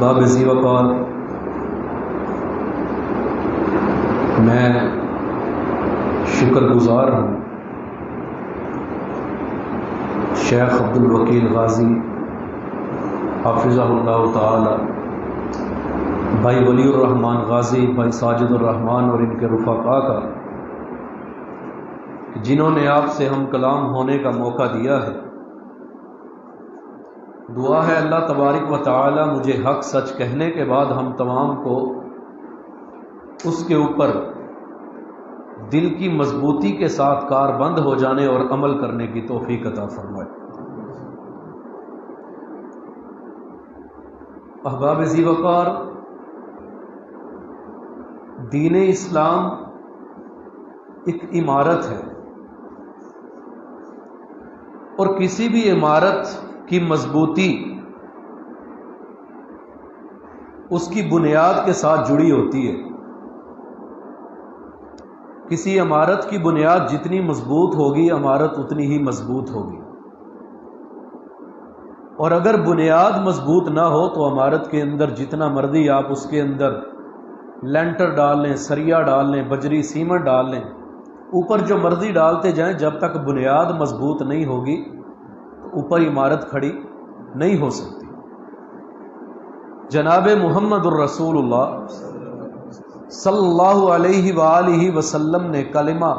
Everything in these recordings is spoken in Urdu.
احباب ذی وقار، میں شکر گزار ہوں شیخ عبدالوکیل غازی حافظہ اللہ تعالی، بھائی ولی الرحمن غازی، بھائی ساجد الرحمن اور ان کے رفقاء کا، جنہوں نے آپ سے ہم کلام ہونے کا موقع دیا ہے۔ دعا ہے اللہ تبارک و تعالی مجھے حق سچ کہنے کے بعد ہم تمام کو اس کے اوپر دل کی مضبوطی کے ساتھ کاربند ہو جانے اور عمل کرنے کی توفیق عطا فرمائے۔ احباب ذی وقار، دین اسلام ایک عمارت ہے، اور کسی بھی عمارت کی مضبوطی اس کی بنیاد کے ساتھ جڑی ہوتی ہے۔ کسی عمارت کی بنیاد جتنی مضبوط ہوگی، عمارت اتنی ہی مضبوط ہوگی، اور اگر بنیاد مضبوط نہ ہو تو عمارت کے اندر جتنا مرضی آپ اس کے اندر لینٹر ڈال لیں، سریا ڈال لیں، بجری سیمنٹ ڈال لیں، اوپر جو مرضی ڈالتے جائیں، جب تک بنیاد مضبوط نہیں ہوگی تو اوپر عمارت کھڑی نہیں ہو سکتی۔ جناب محمد الرسول اللہ صلی اللہ علیہ وآلہ وسلم نے کلمہ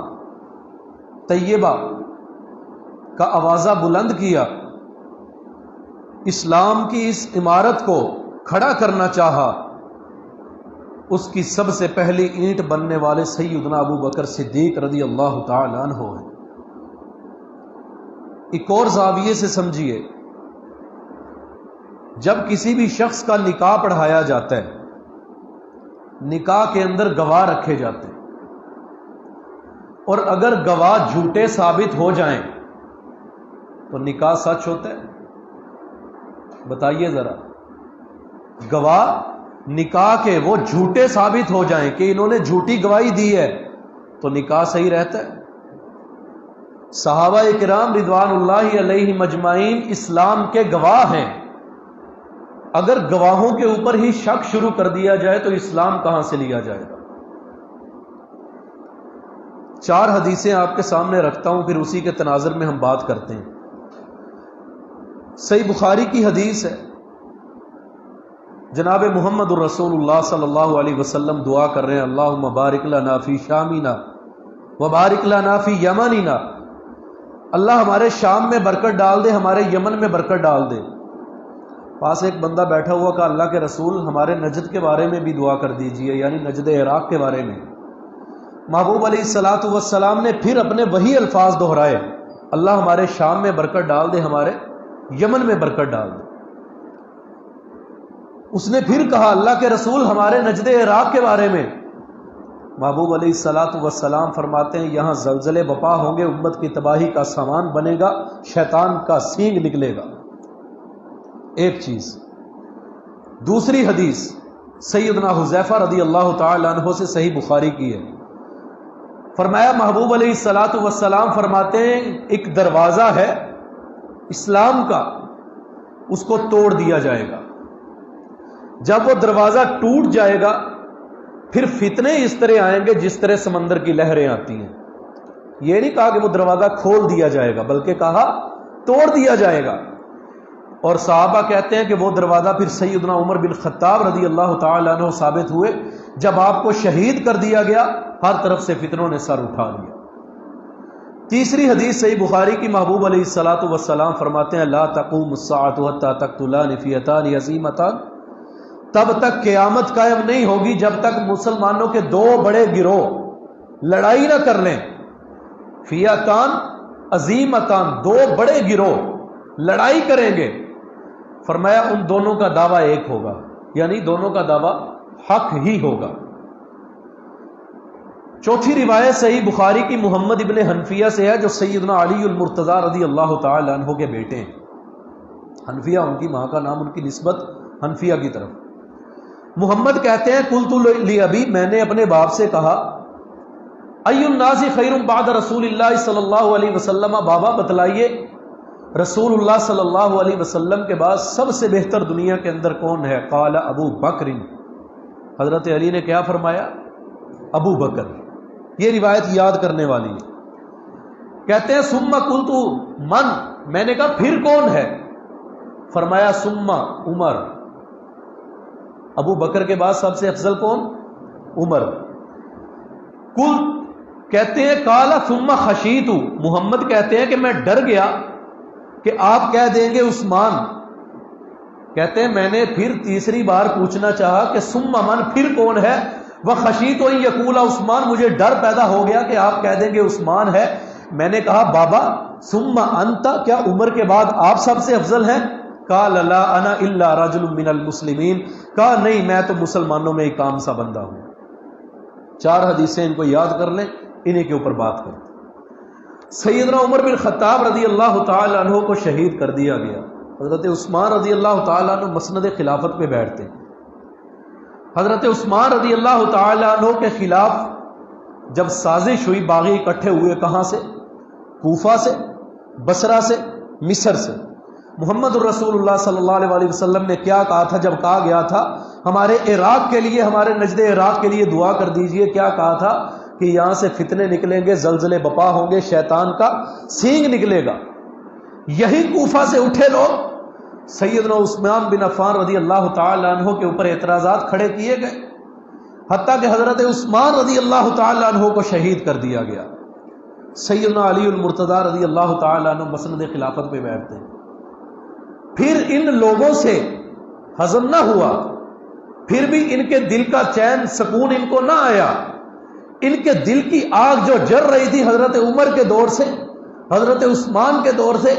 طیبہ کا آوازہ بلند کیا، اسلام کی اس عمارت کو کھڑا کرنا چاہا۔ اس کی سب سے پہلی اینٹ بننے والے سیدنا ابو بکر صدیق رضی اللہ تعالی عنہ ہیں۔ ایک اور زاویے سے سمجھیے، جب کسی بھی شخص کا نکاح پڑھایا جاتا ہے، نکاح کے اندر گواہ رکھے جاتے ہیں، اور اگر گواہ جھوٹے ثابت ہو جائیں تو نکاح سچ ہوتا ہے؟ بتائیے ذرا، گواہ نکاح کے وہ جھوٹے ثابت ہو جائیں کہ انہوں نے جھوٹی گواہی دی ہے تو نکاح صحیح رہتا ہے؟ صحابہ کرام رضوان اللہ علیہم اجمعین اسلام کے گواہ ہیں، اگر گواہوں کے اوپر ہی شک شروع کر دیا جائے تو اسلام کہاں سے لیا جائے گا؟ 4 حدیثیں آپ کے سامنے رکھتا ہوں، پھر اسی کے تناظر میں ہم بات کرتے ہیں۔ صحیح بخاری کی حدیث ہے، جناب محمد الرسول اللہ صلی اللہ علیہ وسلم دعا کر رہے ہیں، اللہم بارک لنا فی شامنا وبارک لنا فی یمننا، اللہ ہمارے شام میں برکت ڈال دے، ہمارے یمن میں برکت ڈال دے۔ پاس ایک بندہ بیٹھا ہوا کہ اللہ کے رسول ہمارے نجد کے بارے میں بھی دعا کر دیجئے، یعنی نجد عراق کے بارے میں۔ محبوب علیہ الصلوۃ والسلام نے پھر اپنے وہی الفاظ دہرائے، اللہ ہمارے شام میں برکت ڈال دے، ہمارے یمن میں برکت ڈال دے۔ اس نے پھر کہا، اللہ کے رسول ہمارے نجد عراق کے بارے میں۔ محبوب علیہ الصلوۃ والسلام فرماتے ہیں، یہاں زلزلے بپا ہوں گے، امت کی تباہی کا سامان بنے گا، شیطان کا سینگ نکلے گا۔ ایک چیز۔ دوسری حدیث سیدنا حذیفہ رضی اللہ تعالی عنہ سے صحیح بخاری کی ہے، فرمایا محبوب علیہ الصلوۃ والسلام فرماتے ہیں، ایک دروازہ ہے اسلام کا، اس کو توڑ دیا جائے گا۔ جب وہ دروازہ ٹوٹ جائے گا پھر فتنے اس طرح آئیں گے جس طرح سمندر کی لہریں آتی ہیں۔ یہ نہیں کہا کہ وہ دروازہ کھول دیا جائے گا، بلکہ کہا توڑ دیا جائے گا۔ اور صحابہ کہتے ہیں کہ وہ دروازہ پھر سیدنا عمر بن خطاب رضی اللہ تعالی عنہ ثابت ہوئے، جب آپ کو شہید کر دیا گیا، ہر طرف سے فتنوں نے سر اٹھا لیا۔ تیسری حدیث صحیح بخاری کی، محبوب علیہ الصلوۃ والسلام فرماتے ہیں، لا تقوم الساعة حتى تقتلان فئتان عظیمتان، تب تک قیامت قائم نہیں ہوگی جب تک مسلمانوں کے 2 بڑے گروہ لڑائی نہ کر لیں۔ فئتان عظیمتان، 2 بڑے گروہ لڑائی کریں گے، فرمایا ان دونوں کا دعویٰ ایک ہوگا، یعنی دونوں کا دعویٰ حق ہی ہوگا۔ چوتھی روایت صحیح بخاری کی محمد ابن حنفیہ سے ہے، جو سیدنا علی المرتضی رضی اللہ تعالی عنہ کے بیٹے ہیں۔ حنفیہ ان کی ماں کا نام، ان کی نسبت حنفیہ کی طرف۔ محمد کہتے ہیں، قلت لابی، میں نے اپنے باپ سے کہا، ای الناس خیر بعد رسول اللہ صلی اللہ علیہ وسلم، بابا بتلائیے رسول اللہ صلی اللہ علیہ وسلم کے بعد سب سے بہتر دنیا کے اندر کون ہے؟ قال ابو بکر، حضرت علی نے کیا فرمایا؟ ابو بکر۔ یہ روایت یاد کرنے والی ہے۔ کہتے ہیں ثم قلت من، میں نے کہا پھر کون ہے؟ فرمایا ثم عمر، ابو بکر کے بعد سب سے افضل کون؟ عمر۔ کل کہتے ہیں قال ثم خشیت، محمد کہتے ہیں کہ میں ڈر گیا کہ آپ کہہ دیں گے عثمان۔ کہتے ہیں میں نے پھر تیسری بار پوچھنا چاہا کہ ثم من، پھر کون ہے؟ وخشیت ان یقول عثمان، مجھے ڈر پیدا ہو گیا کہ آپ کہہ دیں گے عثمان ہے۔ میں نے کہا بابا ثم انت، کیا عمر کے بعد آپ سب سے افضل ہیں؟ قال لا انا الا رجل من المسلمین، کہا نہیں میں تو مسلمانوں میں ایک عام سا بندہ ہوں۔ 4 حدیثیں ان کو یاد کر لیں، انہیں کے اوپر بات کریں۔ سیدنا عمر بن خطاب رضی اللہ تعالی عنہ کو شہید کر دیا گیا۔ حضرت عثمان رضی اللہ تعالی عنہ مسند خلافت پہ بیٹھتے ہیں۔ حضرت عثمان رضی اللہ تعالی عنہ کے خلاف جب سازش ہوئی، باغی اکٹھے ہوئے، کہاں سے؟ کوفہ سے، بصرہ سے، مصر سے۔ محمد الرسول اللہ صلی اللہ علیہ وسلم نے کیا کہا تھا جب کہا گیا تھا ہمارے عراق کے لیے، ہمارے نجد عراق کے لیے دعا کر دیجئے؟ کیا کہا تھا کہ یہاں سے فتنے نکلیں گے، زلزلے بپا ہوں گے، شیطان کا سینگ نکلے گا۔ یہی کوفہ سے اٹھے لوگ سیدنا عثمان بن عفان رضی اللہ تعالی عنہ کے اوپر اعتراضات کھڑے کیے گئے، حتیٰ کہ حضرت عثمان رضی اللہ تعالی عنہ کو شہید کر دیا گیا۔ سیدنا علی المرتضی رضی اللہ تعالی عنہ مسند خلافت پہ بیٹھتے ہیں۔ پھر ان لوگوں سے ہضم نہ ہوا، پھر بھی ان کے دل کا چین سکون ان کو نہ آیا۔ ان کے دل کی آگ جو جل رہی تھی حضرت عمر کے دور سے، حضرت عثمان کے دور سے،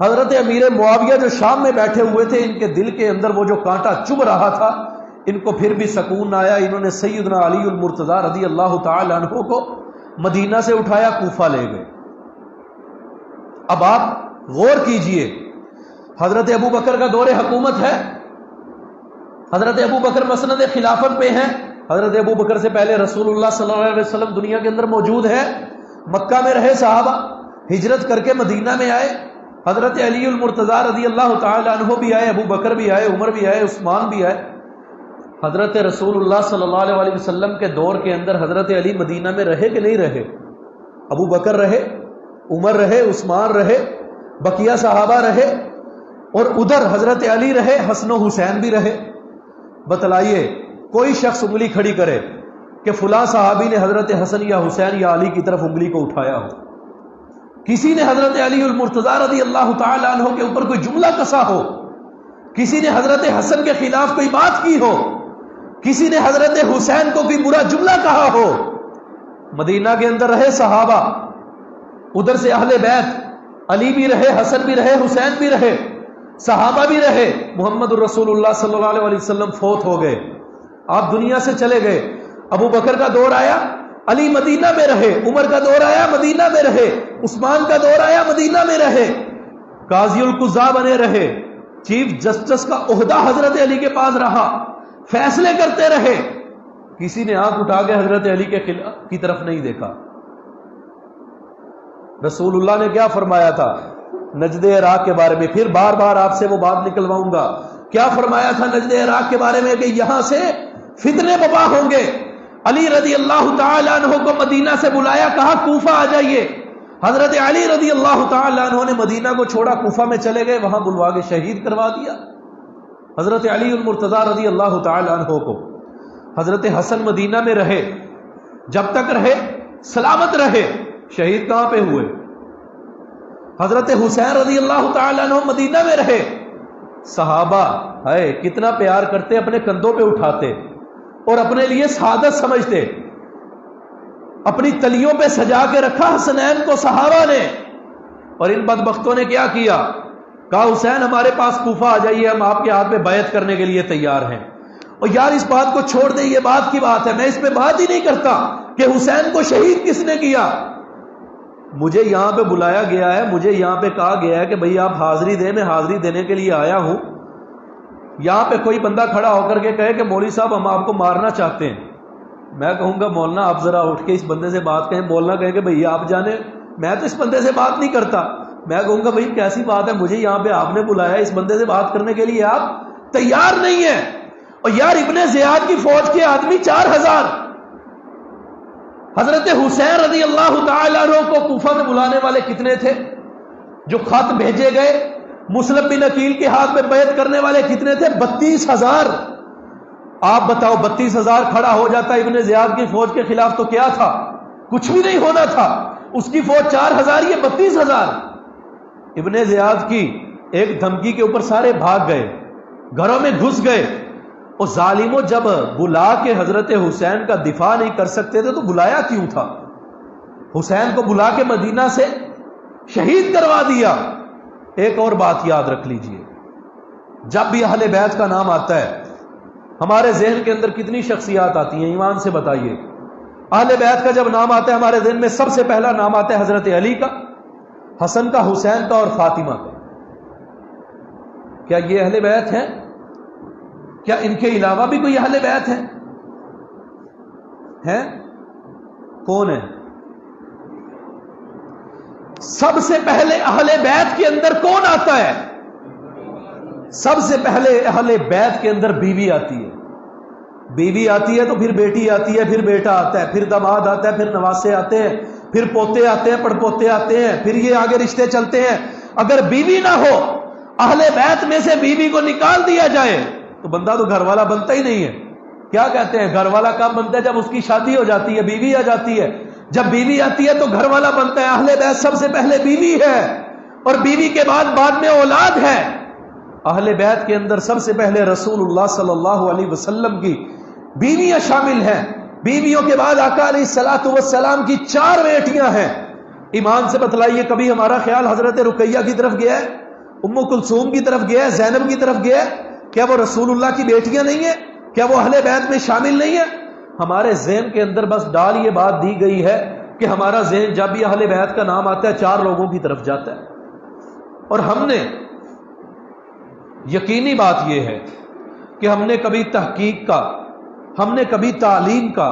حضرت امیر معاویہ جو شام میں بیٹھے ہوئے تھے، ان کے دل کے اندر وہ جو کانٹا چبھ رہا تھا، ان کو پھر بھی سکون نہ آیا۔ انہوں نے سیدنا علی المرتضی رضی اللہ تعالی عنہ کو مدینہ سے اٹھایا، کوفہ لے گئے۔ اب آپ غور کیجئے، حضرت ابو بکر کا دور حکومت ہے، حضرت ابو بکر مسند خلافت پہ ہیں۔ حضرت ابو بکر سے پہلے رسول اللہ صلی اللہ علیہ وسلم دنیا کے اندر موجود ہے، مکہ میں رہے صحابہ، ہجرت کر کے مدینہ میں آئے۔ حضرت علی المرتضی رضی اللہ تعالی عنہ بھی آئے، ابو بکر بھی آئے، عمر بھی آئے، عثمان بھی آئے۔ حضرت رسول اللہ صلی اللہ علیہ وسلم کے دور کے اندر حضرت علی مدینہ میں رہے کہ نہیں رہے؟ ابو بکر رہے، عمر رہے، عثمان رہے، بقیہ صحابہ رہے، اور ادھر حضرت علی رہے، حسن و حسین بھی رہے۔ بتلائیے کوئی شخص انگلی کھڑی کرے کہ فلاں صحابی نے حضرت حسن یا حسین یا علی کی طرف انگلی کو اٹھایا ہو، کسی نے حضرت علی المرتضی رضی اللہ تعالی عنہ کے اوپر کوئی جملہ کسا ہو، کسی نے حضرت حسن کے خلاف کوئی بات کی ہو، کسی نے حضرت حسین کو کوئی برا جملہ کہا ہو؟ مدینہ کے اندر رہے صحابہ، ادھر سے اہل بیت، علی بھی رہے، حسن بھی رہے، حسین بھی رہے، صحابہ بھی رہے۔ محمد الرسول اللہ صلی اللہ علیہ وسلم فوت ہو گئے، آپ دنیا سے چلے گئے۔ ابو بکر کا دور آیا، علی مدینہ میں رہے، عمر کا دور آیا، مدینہ میں رہے، عثمان کا دور آیا، مدینہ میں رہے، قاضی القضاء بنے رہے، چیف جسٹس کا عہدہ حضرت علی کے پاس رہا، فیصلے کرتے رہے، کسی نے آنکھ اٹھا کے حضرت علی کے خلاف کی طرف نہیں دیکھا۔ رسول اللہ نے کیا فرمایا تھا نجد عراق کے بارے میں؟ پھر بار بار آپ سے وہ بات نکلواؤں گا، کیا فرمایا تھا نجد عراق کے بارے میں؟ کہ یہاں سے فتنے بپا ہوں گے۔ علی رضی اللہ تعالی عنہ کو مدینہ سے بلایا، کہا کوفہ آ جائیے۔ حضرت علی رضی اللہ تعالی عنہ نے مدینہ کو چھوڑا، کوفہ میں چلے گئے، وہاں بلوا کے شہید کروا دیا حضرت علی المرتضی رضی اللہ تعالی عنہ کو۔ حضرت حسن مدینہ میں رہے، جب تک رہے سلامت رہے، شہید کہاں پہ ہوئے؟ حضرت حسین رضی اللہ تعالی عنہ مدینہ میں رہے، صحابہ ہے کتنا پیار کرتے، اپنے کندھوں پہ اٹھاتے اور اپنے لیے سعادت سمجھتے، اپنی تلیوں پہ سجا کے رکھا حسنین کو صحابہ نے۔ اور ان بدبختوں نے کیا کیا؟ کہا حسین ہمارے پاس کوفہ آ جائیے، ہم آپ کے ہاتھ میں بیعت کرنے کے لیے تیار ہیں۔ اور یار اس بات کو چھوڑ دیں، یہ بات کی بات ہے، میں اس پہ بات ہی نہیں کرتا کہ حسین کو شہید کس نے کیا۔ مجھے یہاں پہ بلایا گیا ہے، مجھے یہاں پہ کہا گیا ہے کہ بھئی آپ حاضری دیں، میں حاضری دینے کے لیے آیا ہوں۔ یہاں پہ کوئی بندہ کھڑا ہو کر کے کہے کہ مولوی صاحب ہم آپ کو مارنا چاہتے ہیں، میں کہوں گا مولانا آپ ذرا اٹھ کے اس بندے سے بات کہیں، مولانا کہے کہ بھئی آپ جانے، میں تو اس بندے سے بات نہیں کرتا۔ میں کہوں گا بھائی کیسی بات ہے، مجھے یہاں پہ آپ نے بلایا، اس بندے سے بات کرنے کے لیے آپ تیار نہیں ہیں. اور یار ابن زیاد کی فوج کے آدمی 4000. حضرت حسین رضی اللہ تعالی عنہ کو کوفہ میں بلانے والے کتنے تھے؟ جو خط بھیجے گئے مسلم بن عقیل کے ہاتھ میں بیعت کرنے والے کتنے تھے؟ 32,000. آپ بتاؤ 32,000 کھڑا ہو جاتا ابن زیاد کی فوج کے خلاف تو کیا تھا؟ کچھ بھی نہیں ہونا تھا. اس کی فوج 4000، یہ 32,000. ابن زیاد کی ایک دھمکی کے اوپر سارے بھاگ گئے، گھروں میں گھس گئے. اور ظالموں جب بلا کے حضرت حسین کا دفاع نہیں کر سکتے تھے تو بلایا کیوں تھا؟ حسین کو بلا کے مدینہ سے شہید کروا دیا. ایک اور بات یاد رکھ لیجئے، جب بھی اہل بیت کا نام آتا ہے ہمارے ذہن کے اندر کتنی شخصیات آتی ہیں؟ ایمان سے بتائیے. اہل بیت کا جب نام آتا ہے ہمارے ذہن میں سب سے پہلا نام آتا ہے حضرت علی کا، حسن کا، حسین کا اور فاطمہ کا. کیا یہ اہل بیت ہیں؟ کیا ان کے علاوہ بھی کوئی اہل بیت ہیں؟ کون ہے؟ سب سے پہلے اہل بیت کے اندر کون آتا ہے؟ سب سے پہلے اہل بیت کے اندر بیوی آتی ہے. بیوی آتی ہے تو پھر بیٹی آتی ہے، پھر بیٹا آتا ہے، پھر داماد آتا ہے، پھر نواسے آتے ہیں، پھر پوتے آتے ہیں، پڑپوتے آتے ہیں، پھر یہ آگے رشتے چلتے ہیں. اگر بیوی نہ ہو، اہل بیت میں سے بیوی کو نکال دیا جائے تو بندہ تو گھر والا بنتا ہی نہیں ہے. کیا کہتے ہیں؟ گھر والا کب بنتا ہے؟ جب اس کی شادی ہو جاتی ہے، بیوی آ جاتی ہے. جب بیوی آتی ہے تو گھر والا بنتا ہے. اہل بیت سب سے پہلے بیوی ہے، اور بیوی کے بعد میں اولاد ہے. اہل بیت کے اندر سب سے پہلے رسول اللہ صلی اللہ علیہ وسلم کی بیویاں شامل ہیں. بیویوں کے بعد آقا علیہ الصلوۃ والسلام کی 4 بیٹیاں ہیں. ایمان سے بتلائیے کبھی ہمارا خیال حضرت رقیہ کی طرف گیا ہے؟ ام کلثوم کی طرف گیا ہے؟ زینب کی طرف گیا ہے؟ کیا وہ رسول اللہ کی بیٹیاں نہیں ہیں؟ کیا وہ اہل بیت میں شامل نہیں ہیں؟ ہمارے ذہن کے اندر بس ڈال یہ بات دی گئی ہے کہ ہمارا ذہن جب بھی اہل بیت کا نام آتا ہے 4 لوگوں کی طرف جاتا ہے. اور ہم نے یقینی بات یہ ہے کہ ہم نے کبھی تحقیق کا، ہم نے کبھی تعلیم کا،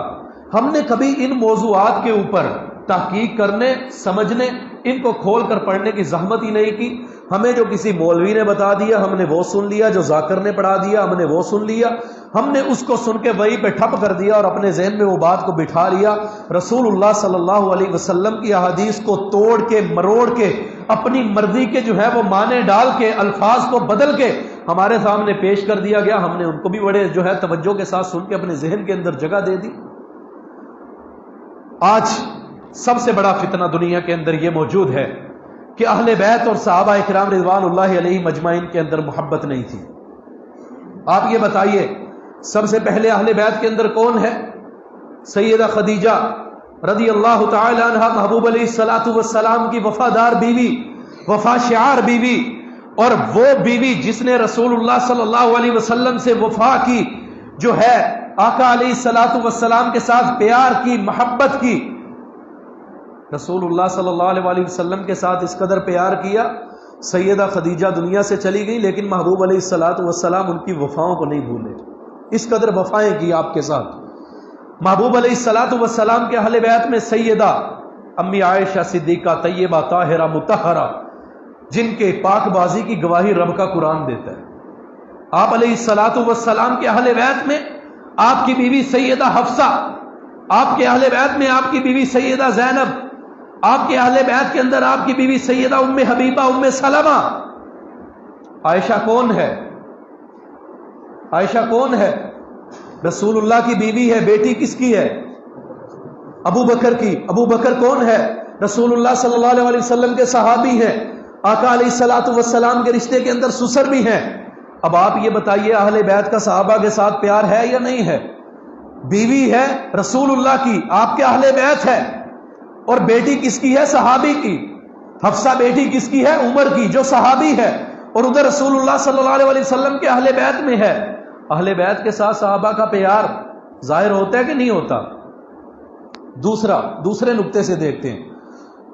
ہم نے کبھی ان موضوعات کے اوپر تحقیق کرنے، سمجھنے، ان کو کھول کر پڑھنے کی زحمت ہی نہیں کی. ہمیں جو کسی مولوی نے بتا دیا ہم نے وہ سن لیا، جو ذاکر نے پڑھا دیا ہم نے وہ سن لیا، ہم نے اس کو سن کے وہی پہ ٹھپ کر دیا اور اپنے ذہن میں وہ بات کو بٹھا لیا. رسول اللہ صلی اللہ علیہ وسلم کی احادیث کو توڑ کے مروڑ کے اپنی مرضی کے جو ہے وہ معنی ڈال کے الفاظ کو بدل کے ہمارے سامنے پیش کر دیا گیا. ہم نے ان کو بھی بڑے جو ہے توجہ کے ساتھ سن کے اپنے ذہن کے اندر جگہ دے دی. آج سب سے بڑا فتنہ دنیا کے اندر یہ موجود ہے کہ اہل بیت اور صحابہ اکرام رضوان اللہ علیہ مجمعین کے اندر محبت نہیں تھی. آپ یہ بتائیے سب سے پہلے اہل بیت کے اندر کون ہے؟ سیدہ خدیجہ رضی اللہ تعالی عنہا، محبوب علیہ الصلوۃ والسلام کی وفادار بیوی، وفا شعار بیوی، اور وہ بیوی جس نے رسول اللہ صلی اللہ علیہ وسلم سے وفا کی، جو ہے آقا علیہ الصلوۃ والسلام کے ساتھ پیار کی، محبت کی. رسول اللہ صلی اللہ علیہ وسلم کے ساتھ اس قدر پیار کیا، سیدہ خدیجہ دنیا سے چلی گئی لیکن محبوب علیہ الصلوۃ والسلام ان کی وفاؤں کو نہیں بھولے. اس قدر وفائیں کی آپ کے ساتھ. محبوب علیہ الصلوۃ والسلام کے اہل بیت میں سیدہ امی عائشہ صدیقہ طیبہ طاہرہ مطہرہ، جن کے پاک بازی کی گواہی رب کا قرآن دیتا ہے. آپ علیہ الصلوۃ والسلام کے اہل بیت میں آپ کی بیوی سیدہ حفصہ، آپ کے اہل بیت میں آپ کی بیوی سیدہ زینب، آپ کے اہل بیت کے اندر آپ کی بیوی سیدہ ام حبیبہ، ام سلمہ. عائشہ کون ہے؟ عائشہ کون ہے؟ رسول اللہ کی بیوی ہے. بیٹی کس کی ہے؟ ابو بکر کی. ابو بکر کون ہے؟ رسول اللہ صلی اللہ علیہ وسلم کے صحابی ہیں. آقا علیہ الصلوۃ والسلام کے رشتے کے اندر سسر بھی ہیں. اب آپ یہ بتائیے اہل بیت کا صحابہ کے ساتھ پیار ہے یا نہیں ہے؟ بیوی ہے رسول اللہ کی، آپ کے اہل بیت ہے، اور بیٹی کس کی ہے؟ صحابی کی. حفصہ بیٹی کس کی ہے؟ عمر کی، جو صحابی ہے، اور ادھر رسول اللہ صلی اللہ علیہ وسلم کے اہل بیت میں ہے. اہل بیت کے ساتھ صحابہ کا پیار ظاہر ہوتا ہے کہ نہیں ہوتا؟ دوسرے نقطے سے دیکھتے ہیں.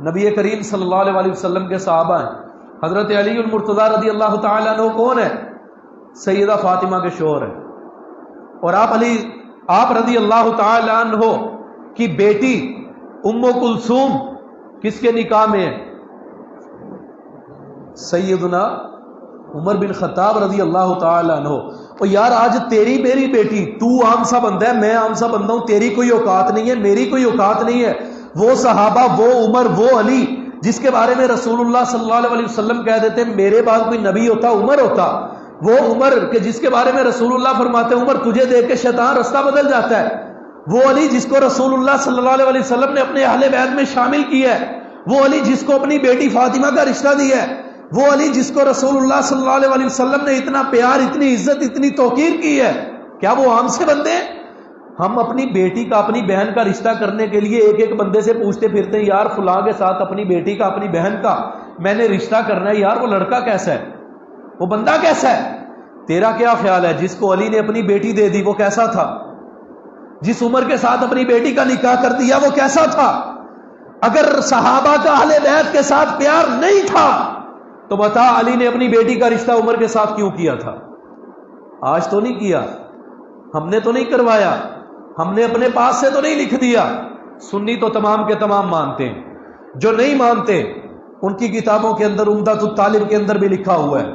نبی کریم صلی اللہ علیہ وسلم کے صحابہ ہیں. حضرت علی المرتضیٰ رضی اللہ تعالیٰ عنہ کون ہے؟ سیدہ فاطمہ کے شوہر ہیں. اور آپ رضی اللہ تعالیٰ عنہ کی بیٹی ام کلثوم کس کے نکاح میں ہے؟ سیدنا عمر بن خطاب رضی اللہ تعالی عنہ، اور یار آج تیری میری بیٹی، تو عام سا بندہ ہے، میں عام سا بندہ ہوں، تیری کوئی اوقات نہیں ہے، میری کوئی اوقات نہیں ہے، وہ صحابہ، وہ عمر، وہ علی جس کے بارے میں رسول اللہ صلی اللہ علیہ وسلم کہہ دیتے میرے بعد کوئی نبی ہوتا عمر ہوتا، وہ عمر کہ جس کے بارے میں رسول اللہ فرماتے عمر تجھے دیکھ کے شیطان رستہ بدل جاتا ہے، وہ علی جس کو رسول اللہ صلی اللہ علیہ وسلم نے اپنے اہل بیت میں شامل کیا ہے، وہ علی جس کو اپنی بیٹی فاطمہ کا رشتہ دیا ہے، وہ علی جس کو رسول اللہ صلی اللہ علیہ وسلم نے اتنا پیار، اتنی عزت، اتنی توقیر کی ہے، کیا وہ عام سے بندے ہیں؟ ہم اپنی بیٹی کا، اپنی بہن کا رشتہ کرنے کے لیے ایک ایک بندے سے پوچھتے پھرتے ہیں یار فلاں کے ساتھ اپنی بیٹی کا، اپنی بہن کا میں نے رشتہ کرنا ہے، یار وہ لڑکا کیسا ہے، وہ بندہ کیسا ہے؟ تیرا کیا خیال ہے جس کو علی نے اپنی بیٹی دے دی وہ کیسا تھا؟ جس عمر کے ساتھ اپنی بیٹی کا نکاح کر دیا وہ کیسا تھا؟ اگر صحابہ کا اہل بیت کے ساتھ پیار نہیں تھا تو بتا علی نے اپنی بیٹی کا رشتہ عمر کے ساتھ کیوں کیا تھا؟ آج تو نہیں کیا، ہم نے تو نہیں کروایا، ہم نے اپنے پاس سے تو نہیں لکھ دیا۔ سنی تو تمام کے تمام مانتے ہیں، جو نہیں مانتے ان کی کتابوں کے اندر عمدۃ الطالب کے اندر بھی لکھا ہوا ہے،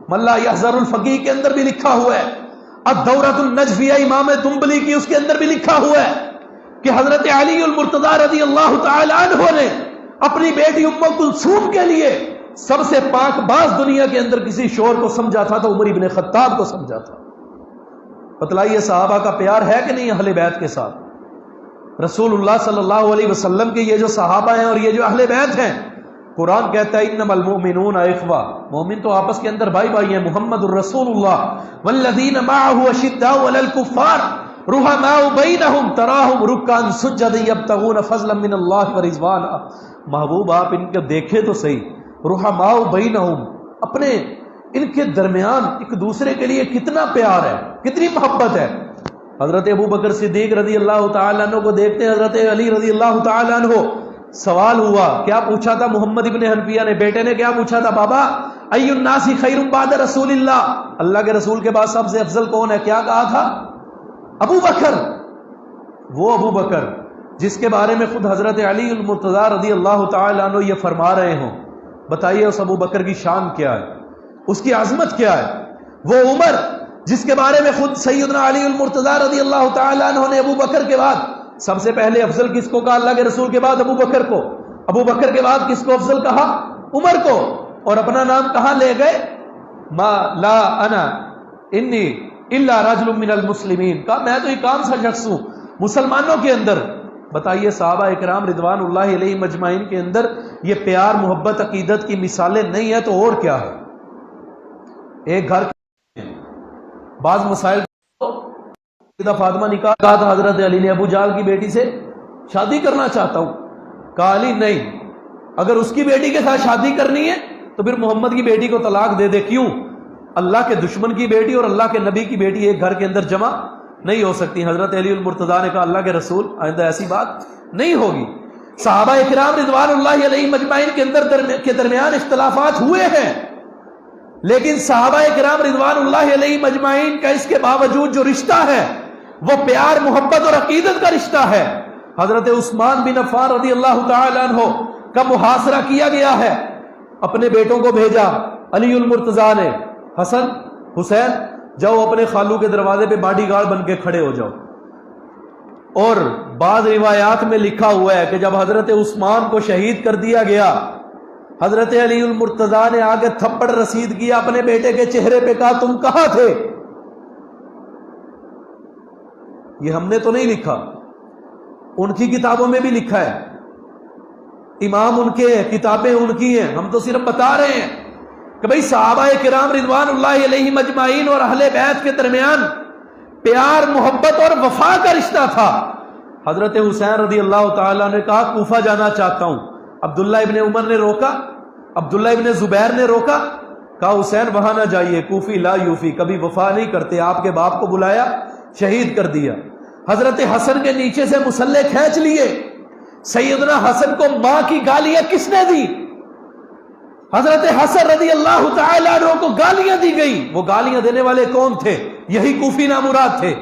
ملا یحذر الفقیہ کے اندر بھی لکھا ہوا ہے، الدورۃ النجفیہ امام دنبلی کی اس کے اندر بھی لکھا ہوا ہے کہ حضرت علی المرتضی رضی اللہ تعالی عنہ نے اپنی بیٹی ام کلثوم کے لیے سب سے پاک باز دنیا کے اندر کسی شور کو سمجھا تھا تو عمر ابن خطاب کو سمجھا تھا۔ بتلائیے صحابہ کا پیار ہے کہ نہیں اہل بیت کے ساتھ؟ رسول اللہ صلی اللہ علیہ وسلم کے یہ جو صحابہ ہیں اور یہ جو اہل بیت ہیں، قرآن کہتا ہے انما المؤمنون اخوہ، مومن تو آپس کے اندر بھائی بھائی ہیں۔ محمد الرسول اللہ والذین معه اشداء علی الکفار رحماء بینہم تراہم رکعا سجدا یبتغون فضلا من اللہ ورضوانا۔ محبوب آپ ان کو دیکھیں تو صحیح، رحماء بینہم، اپنے ان کے درمیان ایک دوسرے کے لیے کتنا پیار ہے، کتنی محبت ہے۔ حضرت ابو بکر صدیق رضی اللہ تعالیٰ عنہ کو دیکھتے ہیں، حضرت علی رضی اللہ تعالیٰ عنہ، سوال ہوا، کیا پوچھا تھا محمد ابن حنفیہ نے، بیٹے نے کیا پوچھا تھا، بابا ای الناس خیر بعد رسول اللہ، اللہ کے رسول کے بعد سب سے افضل کون ہے؟ کیا کہا تھا؟ ابو بکر۔ وہ ابو بکر جس کے بارے میں خود حضرت علی المرتضی رضی اللہ تعالیٰ عنہ یہ فرما رہے ہوں، بتائیے اس ابو بکر کی شان کیا ہے، اس کی عظمت کیا ہے۔ وہ عمر جس کے بارے میں خود سیدنا علی المرتضی رضی اللہ تعالیٰ عنہ نے ابو بکر کے بعد سب سے پہلے افضل کس کو کہا؟ اللہ کے رسول کے بعد ابو بکر کو، ابو بکر کے بعد کس کو افضل کہا؟ عمر کو، اور اپنا نام کہاں لے گئے؟ ما لا انا انی الا رجل من المسلمین، کہا میں تو ایک عام سا شخص ہوں مسلمانوں کے اندر۔ بتائیے صحابہ اکرام رضوان اللہ علیہ مجمعین کے اندر یہ پیار، محبت، عقیدت کی مثالیں نہیں ہیں تو اور کیا ہے؟ ایک گھر کے بعض مسائل، فاطمہ نکاح کہا تھا حضرت علی نے، ابو جہل کی بیٹی سے شادی کرنا چاہتا ہوں، کہا علی نہیں، اگر اس کی بیٹی کے ساتھ شادی کرنی ہے تو پھر محمد کی بیٹی کو طلاق دے دے۔ کیوں؟ اللہ کے دشمن کی بیٹی اور اللہ کے نبی کی بیٹی ایک گھر کے اندر جمع نہیں ہو سکتی۔ حضرت علی المرتضی نے کہا اللہ کے رسول آئندہ ایسی بات نہیں ہوگی۔ صحابہ اکرام رضوان اللہ علیہ مجمعین کے درمیان اختلافات ہوئے ہیں، لیکن صحابہ اکرام رضوان اللہ علیہ مجمعین کا اس کے باوجود جو رشتہ ہے وہ پیار، محبت اور عقیدت کا رشتہ ہے۔ حضرت عثمان بن عفان رضی اللہ تعالی عنہ کا محاصرہ کیا گیا ہے، اپنے بیٹوں کو بھیجا علی المرتضی نے، حسن حسین جاؤ اپنے خالو کے دروازے پہ باڈی گارڈ بن کے کھڑے ہو جاؤ۔ اور بعض روایات میں لکھا ہوا ہے کہ جب حضرت عثمان کو شہید کر دیا گیا، حضرت علی المرتضی نے آگے تھپڑ رسید کیا اپنے بیٹے کے چہرے پہ، کہا تم کہاں تھے؟ یہ ہم نے تو نہیں لکھا، ان کی کتابوں میں بھی لکھا ہے، امام ان کے ہیں، کتابیں ان کی ہیں، ہم تو صرف بتا رہے ہیں کہ بھئی صحابہ کرام رضوان اللہ علیہ مجمعین اور اہل بیت کے درمیان پیار، محبت اور وفا کا رشتہ تھا۔ حضرت حسین رضی اللہ تعالیٰ نے کہا کوفہ جانا چاہتا ہوں، عبداللہ ابن عمر نے روکا، عبداللہ ابن زبیر نے روکا، کہا حسین وہاں نہ جائیے، کوفی لا یوفی، کبھی وفا نہیں کرتے، آپ کے باپ کو بلایا، شہید کر دیا۔ حضرت حسن کے نیچے سے مسلح کھینچ لیے، سیدنا حسن کو ماں کی گالیاں کس نے دی؟ حضرت حسن رضی اللہ تعالیٰ عنہ کو گالیاں دی گئی، وہ گالیاں دینے والے کون تھے؟ یہی کوفی نامراد تھے۔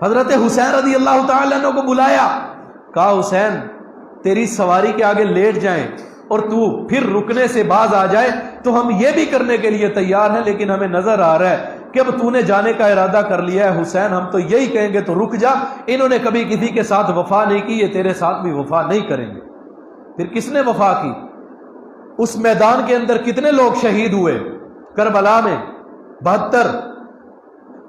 حضرت حسین رضی اللہ تعالیٰ عنہ کو بلایا، کہا حسین تیری سواری کے آگے لیٹ جائیں اور تو پھر رکنے سے باز آ جائے تو ہم یہ بھی کرنے کے لیے تیار ہیں، لیکن ہمیں نظر آ رہا ہے کہ اب تو نے جانے کا ارادہ کر لیا ہے حسین، ہم تو یہی کہیں گے تو رک جا۔ انہوں نے کبھی کسی کے ساتھ وفا نہیں کی، یہ تیرے ساتھ بھی وفا نہیں کریں گے۔ پھر کس نے وفا کی؟ اس میدان کے اندر کتنے لوگ شہید ہوئے؟ کربلا میں 72،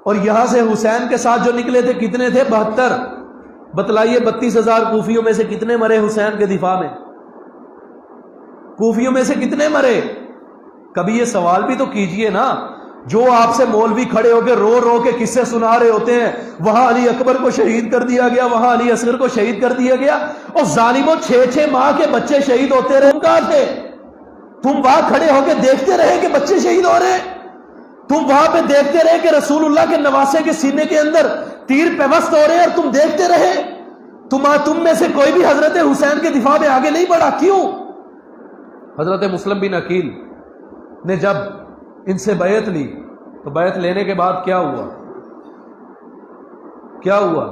اور یہاں سے حسین کے ساتھ جو نکلے تھے کتنے تھے؟ 72۔ بتلائیے 32,000 کوفیوں میں سے کتنے مرے حسین کے دفاع میں؟ کوفیوں میں سے کتنے مرے؟ کبھی یہ سوال بھی تو کیجئے نا۔ جو آپ سے مولوی کھڑے ہو کے رو رو کے قصے سنا رہے ہوتے ہیں، وہاں علی اکبر کو شہید کر دیا گیا، وہاں علی اصغر کو شہید کر دیا گیا، اور ظالموں 6 ماہ کے بچے شہید ہوتے رہے، تم کہاں تھے؟ تم وہاں کھڑے ہو کے دیکھتے رہے کہ بچے شہید ہو رہے ہیں؟ تم وہاں پہ دیکھتے رہے کہ رسول اللہ کے نواسے کے سینے کے اندر تیر پیوست ہو رہے ہیں، اور تم دیکھتے رہے؟ تم میں سے کوئی بھی حضرت حسین کے دفاع میں آگے نہیں بڑھا، کیوں؟ حضرت مسلم بن عقیل نے جب ان سے بیعت لی تو بیعت لینے کے بعد کیا ہوا؟ کیا ہوا؟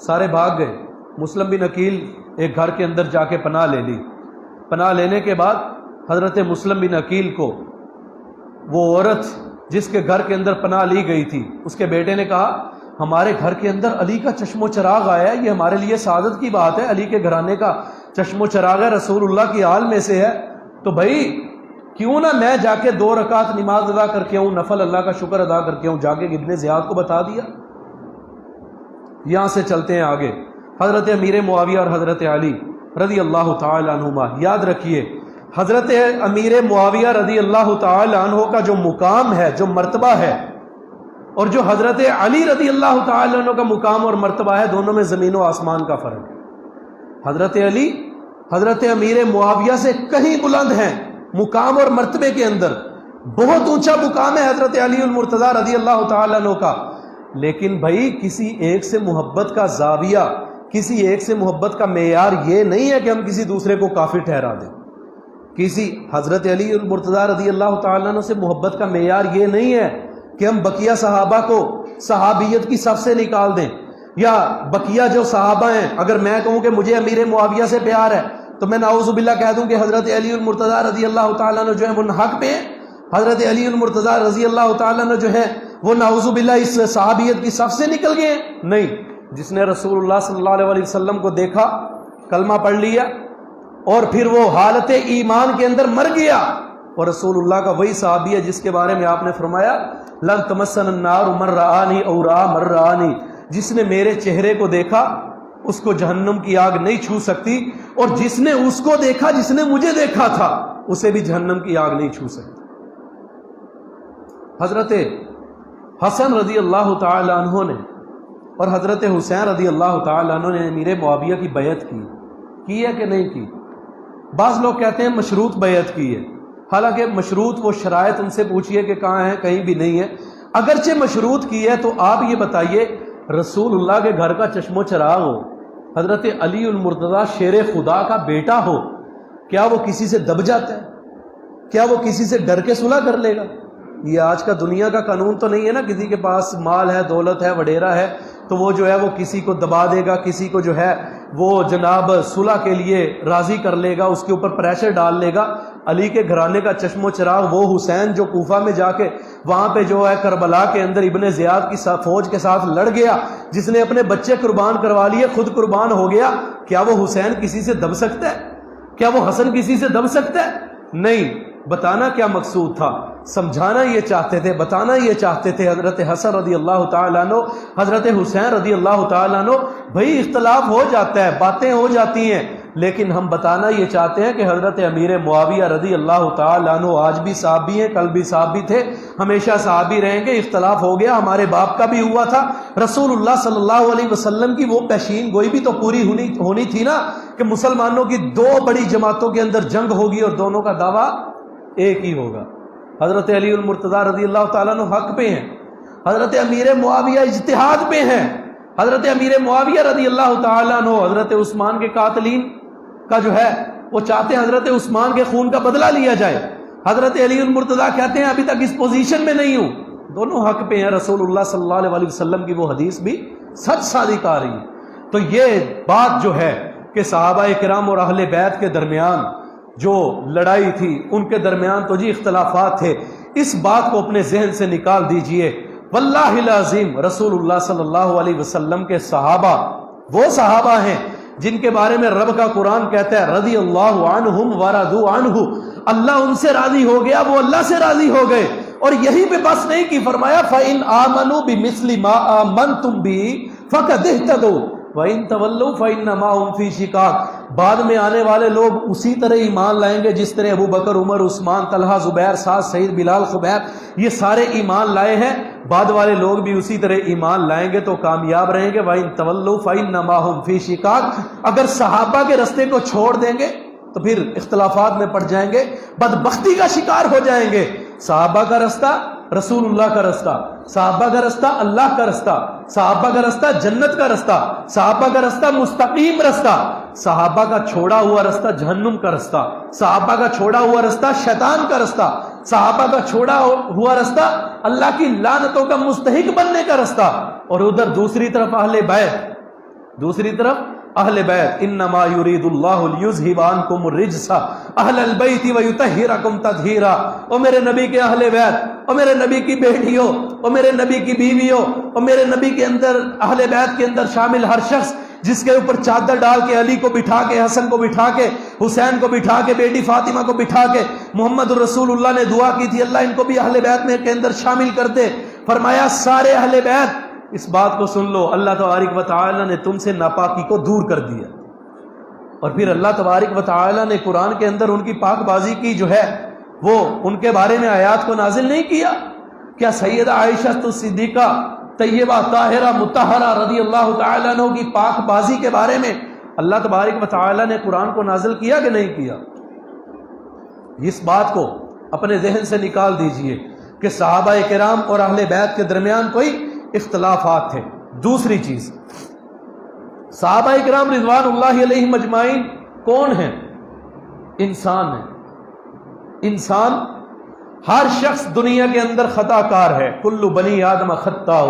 سارے بھاگ گئے۔ مسلم بن عقیل ایک گھر کے اندر جا کے پناہ لے لی۔ پناہ لینے کے بعد حضرت مسلم بن عقیل کو وہ عورت جس کے گھر کے اندر پناہ لی گئی تھی، اس کے بیٹے نے کہا ہمارے گھر کے اندر علی کا چشم و چراغ آیا ہے، یہ ہمارے لیے سعادت کی بات ہے، علی کے گھرانے کا چشم و چراغ ہے، رسول اللہ کی آل میں سے ہے، تو بھائی کیوں نہ میں جا کے 2 رکعت نماز ادا کر کے آؤں، نفل اللہ کا شکر ادا کر کے آؤں۔ جا کے ابن زیاد کو بتا دیا۔ یہاں سے چلتے ہیں آگے، حضرت امیر معاویہ اور حضرت علی رضی اللہ تعالی عنہما۔ یاد رکھیے حضرت امیر معاویہ رضی اللہ تعالی عنہ کا جو مقام ہے، جو مرتبہ ہے، اور جو حضرت علی رضی اللہ تعالی عنہ کا مقام اور مرتبہ ہے، دونوں میں زمین و آسمان کا فرق ہے۔ حضرت علی حضرت امیر معاویہ سے کہیں بلند ہیں مقام اور مرتبے کے اندر، بہت اونچا مقام ہے حضرت علی المرتضیٰ رضی اللہ تعالی عنہ کا، لیکن بھائی کسی ایک سے محبت کا زاویہ، کسی ایک سے محبت کا معیار یہ نہیں ہے کہ ہم کسی دوسرے کو کافر ٹھہرا دیں۔ کسی حضرت علی المرتضیٰ رضی اللہ تعالی عنہ سے محبت کا معیار یہ نہیں ہے کہ ہم بقیہ صحابہ کو صحابیت کی صف سے نکال دیں، یا بقیہ جو صحابہ ہیں، اگر میں کہوں کہ مجھے امیر معاویہ سے پیار ہے تو میں نعوذ باللہ کہہ دوں کہ حضرت علی المرتضیٰ رضی اللہ تعالیٰ عنہ جو ہے وہ حق پہ ہیں، حضرت علی المرتضیٰ رضی اللہ تعالیٰ عنہ جو ہے وہ نعوذ باللہ اس صحابیت کی صف سے نکل گئے ہیں؟ نہیں۔ جس نے رسول اللہ صلی اللہ علیہ وسلم کو دیکھا، کلمہ پڑھ لیا، اور پھر وہ حالت ایمان کے اندر مر گیا، اور رسول اللہ کا وہی صحابی ہے جس کے بارے میں آپ نے فرمایا لن تمسن النار من رآنی او رآ من رآنی، جس نے میرے چہرے کو دیکھا اس کو جہنم کی آگ نہیں چھو سکتی، اور جس نے اس کو دیکھا، جس نے مجھے دیکھا تھا، اسے بھی جہنم کی آگ نہیں چھو سکتی۔ حضرت حسن رضی اللہ تعالی عنہ نے اور حضرت حسین رضی اللہ تعالی عنہ نے امیر معاویہ کی بیعت کی ہے کہ نہیں کی؟ بعض لوگ کہتے ہیں مشروط بیعت کی ہے، حالانکہ مشروط وہ شرائط ان سے پوچھئے کہ کہاں ہیں، کہیں بھی نہیں ہے۔ اگرچہ مشروط کی ہے تو آپ یہ بتائیے، رسول اللہ کے گھر کا چشم و چراغ ہو، حضرت علی المرتضیٰ شیر خدا کا بیٹا ہو، کیا وہ کسی سے دب جاتا ہے؟ کیا وہ کسی سے ڈر کے صلح کر لے گا؟ یہ آج کا دنیا کا قانون تو نہیں ہے نا، کسی کے پاس مال ہے، دولت ہے، وڈیرا ہے تو وہ جو ہے وہ کسی کو دبا دے گا، کسی کو جو ہے وہ جناب صلح کے لیے راضی کر لے گا، اس کے اوپر پریشر ڈال لے گا۔ علی کے گھرانے کا چشم و چراغ وہ حسین جو کوفہ میں جا کے وہاں پہ جو ہے کربلا کے اندر ابن زیاد کی فوج کے ساتھ لڑ گیا، جس نے اپنے بچے قربان کروا لیے، خود قربان ہو گیا، کیا وہ حسین کسی سے دب سکتا ہے؟ کیا وہ حسن کسی سے دب سکتا ہے؟ نہیں۔ بتانا کیا مقصود تھا؟ سمجھانا یہ چاہتے تھے، بتانا یہ چاہتے تھے حضرت حسن رضی اللہ تعالیٰ عنہ، حضرت حسین رضی اللہ تعالیٰ عنہ۔ بھئی اختلاف ہو جاتا ہے، باتیں ہو جاتی ہیں، لیکن ہم بتانا یہ چاہتے ہیں کہ حضرت امیر معاویہ رضی اللہ تعالیٰ عنہ آج بھی صحابی ہیں، کل بھی صحابی تھے، ہمیشہ صحابی رہیں گے۔ اختلاف ہو گیا، ہمارے باپ کا بھی ہوا تھا، رسول اللہ صلی اللہ علیہ وسلم کی وہ پیشین گوئی بھی تو پوری ہونی تھی نا کہ مسلمانوں کی 2 بڑی جماعتوں کے اندر جنگ ہوگی اور دونوں کا دعویٰ ایک ہی ہوگا۔ حضرت علی المرتضیٰ رضی اللہ تعالیٰ عنہ حق پہ ہیں، حضرت امیر معاویہ اجتہاد پہ ہیں۔ حضرت امیر معاویہ رضی اللہ تعالیٰ عنہ حضرت عثمان کے قاتلین کا جو ہے وہ چاہتے ہیں حضرت عثمان کے خون کا بدلہ لیا جائے، حضرت علی المرتضیٰ کہتے ہیں ابھی تک اس پوزیشن میں نہیں ہوں۔ دونوں حق پہ ہیں، رسول اللہ صلی اللہ علیہ وسلم کی وہ حدیث بھی سچ صادق آ رہی ہے۔ تو یہ بات جو ہے کہ صحابہ کرام اور اہل بیت کے درمیان جو لڑائی تھی ان کے درمیان تو جی اختلافات تھے، اس بات کو اپنے ذہن سے نکال دیجئے۔ واللہ العظیم رسول اللہ صلی اللہ علیہ وسلم کے صحابہ وہ صحابہ ہیں جن کے بارے میں رب کا قرآن کہتا ہے رضی اللہ عنہم ورضوا عنہ، اللہ ان سے راضی ہو گیا، وہ اللہ سے راضی ہو گئے۔ اور یہی پہ بس نہیں کی، فرمایا فَإِنْ آمَنُوا بِمِثْلِ مَا آمَنْتُمْ بِهِ فَقَدِ اهْتَدَوْا وَإِنْ تَوَلَّوْا فَإِنَّمَا هُمْ فِي شِقَاقٍ۔ بعد میں آنے والے لوگ اسی طرح ایمان لائیں گے جس طرح ابو بکر، عمر، عثمان، طلحہ، زبیر، سعد، سعید، بلال، خبیب یہ سارے ایمان لائے ہیں، بعد والے لوگ بھی اسی طرح ایمان لائیں گے تو کامیاب رہیں گے۔ وَإِنْ تَوَلَّوْا فَإِنَّمَا هُمْ فِي شِقَاقٍ، اگر صحابہ کے رستے کو چھوڑ دیں گے تو پھر اختلافات میں پڑ جائیں گے، بدبختی کا شکار ہو جائیں گے۔ صحابہ کا رستہ رسول اللہ کا رستہ، صحابہ کا رستہ اللہ کا رستہ، صحابہ کا رستہ جنت کا رستہ، صحابہ کا رستہ مستقیم رستہ، صحابہ کا چھوڑا ہوا رستہ جہنم کا رستہ، صحابہ کا چھوڑا ہوا رستہ شیطان کا رستہ، صحابہ کا چھوڑا ہوا رستہ اللہ کی لعنتوں کا مستحق بننے کا رستہ۔ اور ادھر دوسری طرف اہل بیت انما یرید اللہ لیذھب عنکم الرجس اہل البیت ویطہرکم تطہیرا۔ او میرے نبی کے اہل بیت، او میرے نبی کی بیٹیوں، او میرے نبی کی بیویوں، او میرے نبی کے اندر اہل بیت کے اندر شامل ہر شخص جس کے اوپر چادر ڈال کے علی کو بٹھا کے، حسن کو بٹھا کے، حسین کو بٹھا کے، بیٹی فاطمہ کو بٹھا کے محمد الرسول اللہ نے دعا کی تھی اللہ ان کو بھی اہل بیت میں کے اندر شامل کر دے۔ فرمایا سارے اہل بیت اس بات کو سن لو، اللہ تبارک و تعالی نے تم سے ناپاکی کو دور کر دیا۔ اور پھر اللہ تبارک و تعالی نے قرآن کے اندر ان کی پاک بازی کی جو ہے وہ ان کے بارے میں آیات کو نازل نہیں کیا؟ کیا سیدہ عائشہ صدیقہ طیبہ طاہرہ مطہرہ رضی اللہ تعالی عنہ کی پاک بازی کے بارے میں اللہ تبارک و تعالی نے قرآن کو نازل کیا کہ نہیں کیا؟ اس بات کو اپنے ذہن سے نکال دیجئے کہ صحابہ کرام اور اہل بیت کے درمیان کوئی اختلافات تھے۔ دوسری چیز، صحابہ کرام رضوان اللہ علیہم اجمعین کون ہیں؟ انسان ہیں۔ انسان، ہر شخص دنیا کے اندر خطا کار ہے، کل بنی آدم خطاء،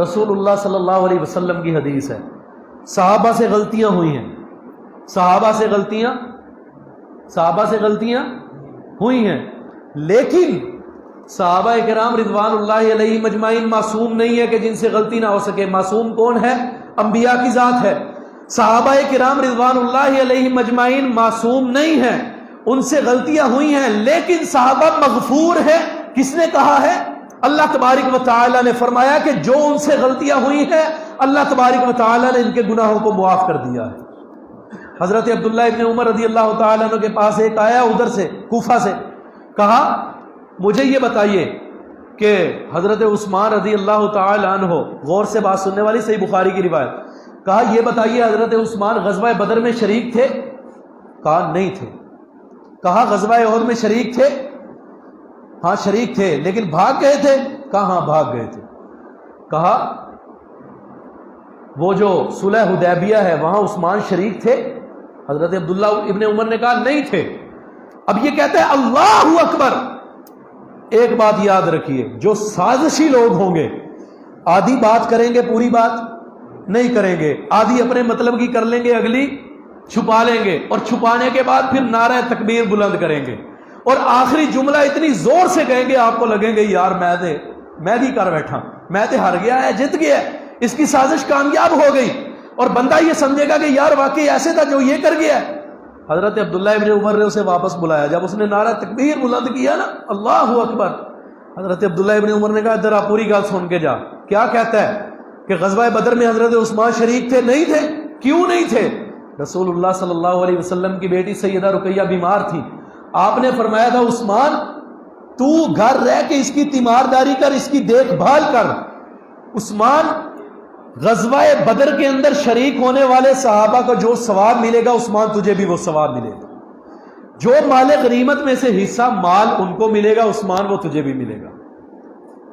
رسول اللہ صلی اللہ علیہ وسلم کی حدیث ہے۔ صحابہ سے غلطیاں ہوئی ہیں، صحابہ سے غلطیاں ہوئی ہیں، لیکن صحابہ کرام رضوان اللہ علیہم اجمعین معصوم نہیں ہے کہ جن سے غلطی نہ ہو سکے۔ معصوم کون ہے؟ انبیاء کی ذات ہے۔ صحابہ کرام رضوان اللہ علیہم اجمعین معصوم نہیں ہیں، ان سے غلطیاں ہوئی ہیں، لیکن صحابہ مغفور ہیں۔ کس نے کہا ہے؟ اللہ تبارک و تعالی نے فرمایا کہ جو ان سے غلطیاں ہوئی ہیں اللہ تبارک و تعالی نے ان کے گناہوں کو معاف کر دیا ہے۔ حضرت عبداللہ ابن عمر رضی اللہ تعالی عنہ کے پاس ایک آیا ادھر سے کوفہ سے، کہا مجھے یہ بتائیے کہ حضرت عثمان رضی اللہ تعالی عنہ، غور سے بات سننے والی، صحیح بخاری کی روایت، کہا یہ بتائیے حضرت عثمان غزوہ بدر میں شریک تھے؟ کہا نہیں تھے۔ کہا غزوہ احد میں شریک تھے؟ ہاں شریک تھے، لیکن بھاگ گئے تھے؟ کہا ہاں بھاگ گئے تھے۔ کہا وہ جو صلح حدیبیہ ہے وہاں عثمان شریک تھے؟ حضرت عبداللہ ابن عمر نے کہا نہیں تھے۔ اب یہ کہتے ہیں اللہ اکبر۔ ایک بات یاد رکھیے، جو سازشی لوگ ہوں گے آدھی بات کریں گے، پوری بات نہیں کریں گے، آدھی اپنے مطلب کی کر لیں گے، اگلی چھپا لیں گے، اور چھپانے کے بعد پھر نعرہ تکبیر بلند کریں گے، اور آخری جملہ اتنی زور سے کہیں گے آپ کو لگیں گے یار میں بھی کر بیٹھا، میں تے ہار گیا ہے، جیت گیا ہے، اس کی سازش کامیاب ہو گئی، اور بندہ یہ سمجھے گا کہ یار واقعی ایسے تھا جو یہ کر گیا ہے۔ حضرت عبداللہ ابن عمر نے اسے واپس بلایا، جب اس نے نعرہ تکبیر بلند کیا نا اللہ اکبر، حضرت عبداللہ ابن عمر نے کہا ذرا پوری گل سن کے جا، کیا کہتا ہے کہ غزوہ بدر میں حضرت عثمان شریک تھے؟ نہیں تھے۔ کیوں نہیں تھے؟ رسول اللہ صلی اللہ علیہ وسلم کی بیٹی سیدہ رقیہ بیمار تھی، آپ نے فرمایا تھا عثمان تو گھر رہ کے اس کی تیمارداری کر، اس کی دیکھ بھال کر۔ عثمان غزوہ بدر کے اندر شریک ہونے والے صحابہ کو جو ثواب ملے گا عثمان تجھے بھی وہ ثواب ملے گا، جو مال غنیمت میں سے حصہ مال ان کو ملے گا عثمان وہ تجھے بھی ملے گا۔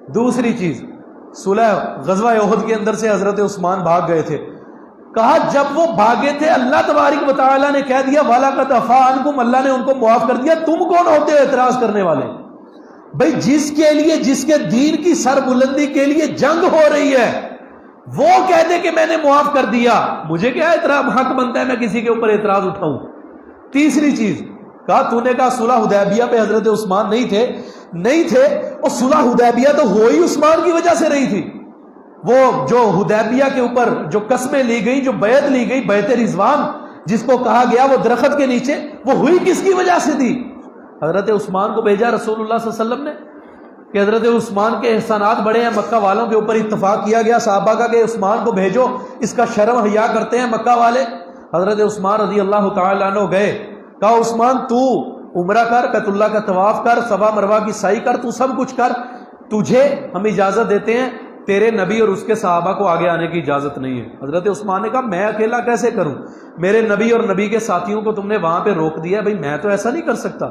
دوسری چیز، صلح غزوہ احد کے اندر سے حضرت عثمان بھاگ گئے تھے، کہا جب وہ بھاگے تھے اللہ تبارک و تعالی نے کہہ دیا وَلَقَدْ عَفَا عَنْكُمْ، اللہ نے ان کو معاف کر دیا، تم کون ہوتے ہو اعتراض کرنے والے؟ بھئی جس کے لیے، جس کے دین کی سر بلندی کے لیے جنگ ہو رہی ہے وہ کہہ دے کہ میں نے معاف کر دیا، مجھے کیا اعتراض حق بنتا ہے میں کسی کے اوپر اعتراض اٹھاؤں؟ تیسری چیز، کہا تو نے کہا صلح حدیبیہ پہ حضرت عثمان نہیں تھے اور صلح حدیبیہ تو ہو ہی عثمان کی وجہ سے رہی تھی. وہ جو حدیبیہ کے اوپر جو قسمیں لی گئی, جو بیعت لی گئی, بیعت رضوان جس کو کہا گیا وہ درخت کے نیچے, وہ ہوئی کس کی وجہ سے تھی؟ حضرت عثمان کو بھیجا رسول اللہ صلی اللہ علیہ وسلم نے کہ حضرت عثمان کے احسانات بڑے ہیں. مکہ والوں کے اوپر اتفاق کیا گیا صحابہ کا کہ عثمان کو بھیجو, اس کا شرم حیا کرتے ہیں مکہ والے. حضرت عثمان رضی اللہ تعالیٰ عنہ گئے, کہا عثمان تو عمرہ کر, بیت اللہ کا طواف کر, صفا مروہ کی سعی کر, تو سب کچھ کر, تجھے ہم اجازت دیتے ہیں, تیرے نبی اور اس کے صحابہ کو آگے آنے کی اجازت نہیں ہے. حضرت عثمان نے کہا میں اکیلا کیسے کروں, میرے نبی اور نبی کے ساتھیوں کو تم نے وہاں پہ روک دیا, بھائی میں تو ایسا نہیں کر سکتا.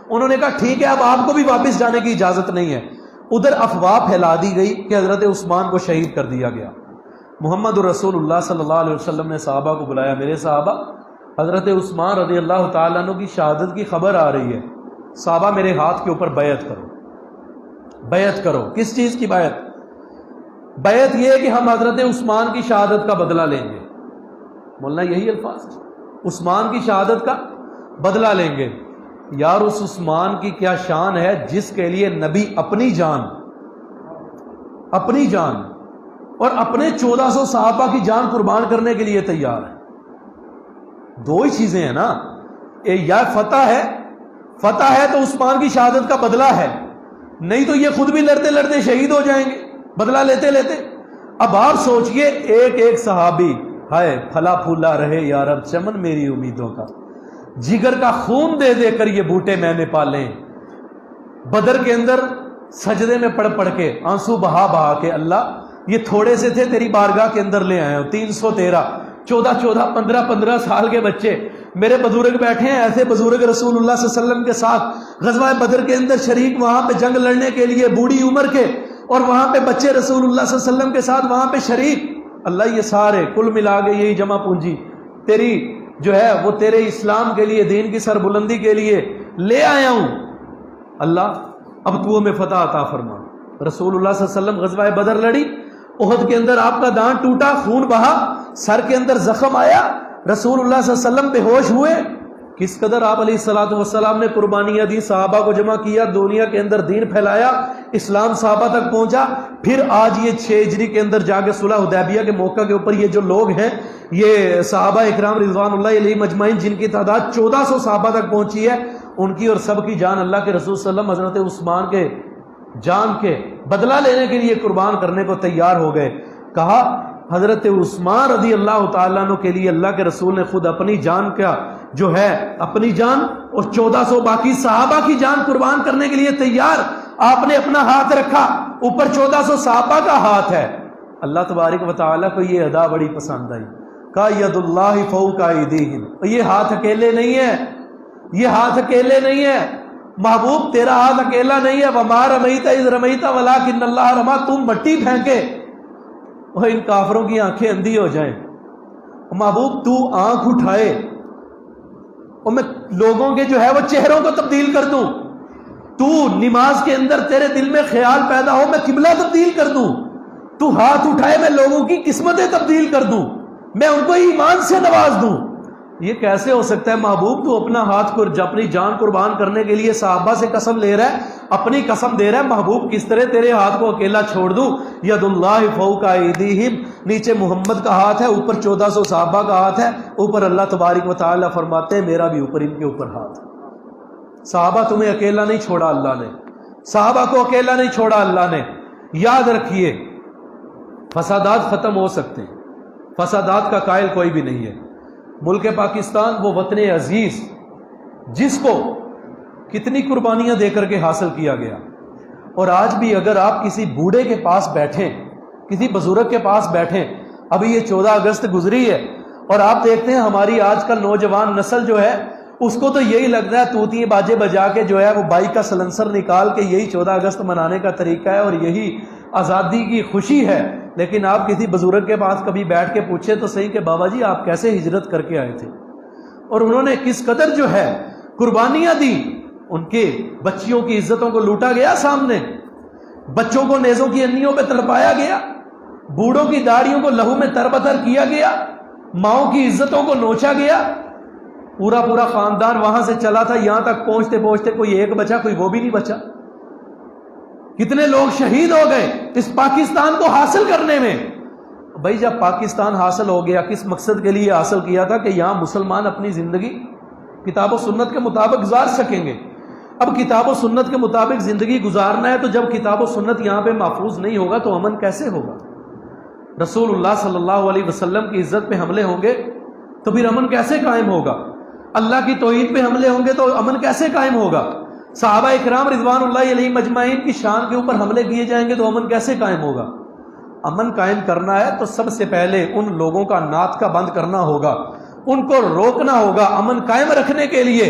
انہوں نے کہا ٹھیک ہے, اب آپ کو بھی واپس جانے کی اجازت نہیں ہے. ادھر افواہ پھیلا دی گئی کہ حضرت عثمان کو شہید کر دیا گیا. محمد رسول اللہ صلی اللہ علیہ وسلم نے صحابہ کو بلایا, میرے صحابہ حضرت عثمان رضی اللہ تعالیٰ عنہ کی شہادت کی خبر آ رہی ہے, صحابہ میرے ہاتھ کے اوپر بیعت کرو. بیعت کرو. کس چیز کی بیعت؟ بیعت یہ ہے کہ ہم حضرت عثمان کی شہادت کا بدلہ لیں گے. مولانا یہی الفاظ, عثمان کی شہادت کا بدلہ لیں گے. یار اس عثمان کی کیا شان ہے جس کے لیے نبی اپنی جان اور اپنے 1400 صحابہ کی جان قربان کرنے کے لیے تیار ہے. دو ہی چیزیں ہیں نا, یا فتح ہے تو عثمان کی شہادت کا بدلہ ہے, نہیں تو یہ خود بھی لڑتے لڑتے شہید ہو جائیں گے بدلہ لیتے لیتے. اب آپ سوچئے ایک صحابی, ہائے پھلا پھولا رہے یارب چمن میری امیدوں کا, جگر کا خون دے دے کر یہ بوٹے میں نے پالے, بدر کے اندر سجدے میں پڑھ کے آنسو بہا کے اللہ یہ تھوڑے سے تھے تیری بارگاہ کے اندر لے آئے ہوں, 313 14 15 سال کے بچے میرے بزرگ بیٹھے ہیں, ایسے بزرگ رسول اللہ صلی اللہ علیہ وسلم کے ساتھ غزوہ بدر کے اندر شریک, وہاں پہ جنگ لڑنے کے لیے بوڑھی عمر کے, اور وہاں پہ بچے رسول اللہ صلی اللہ علیہ وسلم کے ساتھ وہاں پہ شریک. اللہ یہ سارے کل ملا کے یہی جمع پونجی تیری جو ہے وہ تیرے اسلام کے لیے, دین کی سربلندی کے لیے لے آیا ہوں. اللہ اب تو ہمیں فتح عطا فرما. رسول اللہ صلی اللہ علیہ وسلم غزوہ بدر لڑی, احد کے اندر آپ کا دانت ٹوٹا, خون بہا, سر کے اندر زخم آیا, رسول اللہ صلی اللہ علیہ وسلم بے ہوش ہوئے. کس قدر آپ علیہ الصلوۃ والسلام نے قربانیاں دی, صحابہ کو جمع کیا, دنیا کے اندر دین پھیلایا, اسلام صحابہ تک پہنچا. پھر آج یہ 6 ہجری کے اندر جا کے صلح حدیبیہ کے موقع کے اوپر یہ جو لوگ ہیں, یہ صحابہ اکرام رضوان اللہ علیہ مجمعین, جن کی تعداد 1400 صحابہ تک پہنچی ہے, ان کی اور سب کی جان اللہ کے رسول صلی اللہ علیہ وسلم حضرت عثمان کے جان کے بدلہ لینے کے لیے قربان کرنے کو تیار ہو گئے. کہا حضرت عثمان رضی اللہ تعالیٰ عنہ کے لیے اللہ کے رسول نے خود اپنی جان کا جو ہے, اپنی جان اور 1400 باقی صحابہ کی جان قربان کرنے کے لیے تیار. آپ نے اپنا ہاتھ رکھا, اوپر 1400 صحابہ کا ہاتھ ہے. اللہ تبارک و تعالیٰ کو یہ ادا بڑی پسند آئی. کہا ید اللہ فوق ایدیہم, یہ ہاتھ اکیلے نہیں ہے, یہ ہاتھ اکیلے نہیں ہے محبوب, تیرا ہاتھ اکیلا نہیں ہے. وما رمیت اذ رمیت ولکن اللہ رما, تم مٹی پھینکے اور ان کافروں کی آنکھیں اندھی ہو جائیں. محبوب تو آنکھ اٹھائے اور میں لوگوں کے جو ہے وہ چہروں کو تبدیل کر دوں. تو نماز کے اندر تیرے دل میں خیال پیدا ہو میں قبلہ تبدیل کر دوں. تو ہاتھ اٹھائے میں لوگوں کی قسمتیں تبدیل کر دوں, میں ان کو ایمان سے نواز دوں. یہ کیسے ہو سکتا ہے محبوب؟ تو اپنا ہاتھ کو اپنی جان قربان کرنے کے لیے صحابہ سے قسم لے رہا ہے, اپنی قسم دے رہا ہے. محبوب کس طرح تیرے ہاتھ کو اکیلا چھوڑ دوں؟ ید اللہ فوق ایدیہم, نیچے محمد کا ہاتھ ہے, اوپر 1400 صحابہ کا ہاتھ ہے, اوپر اللہ تبارک و تعالیٰ فرماتے ہیں میرا بھی اوپر ان کے اوپر ہاتھ. صحابہ تمہیں اکیلا نہیں چھوڑا اللہ نے, صحابہ کو اکیلا نہیں چھوڑا اللہ نے. یاد رکھیے فسادات ختم ہو سکتے ہیں, فسادات کا قائل کوئی بھی نہیں ہے. ملک پاکستان وہ وطن عزیز جس کو کتنی قربانیاں دے کر کے حاصل کیا گیا, اور آج بھی اگر آپ کسی بوڑھے کے پاس بیٹھیں, کسی بزرگ کے پاس بیٹھیں, ابھی یہ 14 اگست گزری ہے اور آپ دیکھتے ہیں ہماری آج کل نوجوان نسل جو ہے اس کو تو یہی لگتا ہے توتی باجے بجا کے جو ہے وہ بائک کا سلنسر نکال کے یہی 14 اگست منانے کا طریقہ ہے اور یہی آزادی کی خوشی ہے. لیکن آپ کسی بزرگ کے پاس کبھی بیٹھ کے پوچھے تو صحیح کہ بابا جی آپ کیسے ہجرت کر کے آئے تھے اور انہوں نے کس قدر جو ہے قربانیاں دی. ان کے بچیوں کی عزتوں کو لوٹا گیا سامنے, بچوں کو نیزوں کی انیوں پہ تڑپایا گیا, بوڑھوں کی داڑھیوں کو لہو میں تربتر کیا گیا, ماؤں کی عزتوں کو نوچا گیا. پورا خاندان وہاں سے چلا تھا، یہاں تک پہنچتے پہنچتے کوئی ایک بچا، کوئی وہ بھی نہیں بچا. کتنے لوگ شہید ہو گئے اس پاکستان کو حاصل کرنے میں. بھائی جب پاکستان حاصل ہو گیا کس مقصد کے لیے حاصل کیا تھا؟ کہ یہاں مسلمان اپنی زندگی کتاب و سنت کے مطابق گزار سکیں گے. اب کتاب و سنت کے مطابق زندگی گزارنا ہے تو جب کتاب و سنت یہاں پہ محفوظ نہیں ہوگا تو امن کیسے ہوگا؟ رسول اللہ صلی اللہ علیہ وسلم کی عزت پہ حملے ہوں گے تو پھر امن کیسے قائم ہوگا؟ اللہ کی توحید پہ حملے ہوں گے تو امن کیسے قائم ہوگا؟ صحابہ اکرام رضوان اللہ علیہ مجمعین کی شان کے اوپر حملے کیے جائیں گے تو امن کیسے قائم ہوگا؟ امن قائم کرنا ہے تو سب سے پہلے ان لوگوں کا ناطقہ بند کرنا ہوگا، ان کو روکنا ہوگا امن قائم رکھنے کے لیے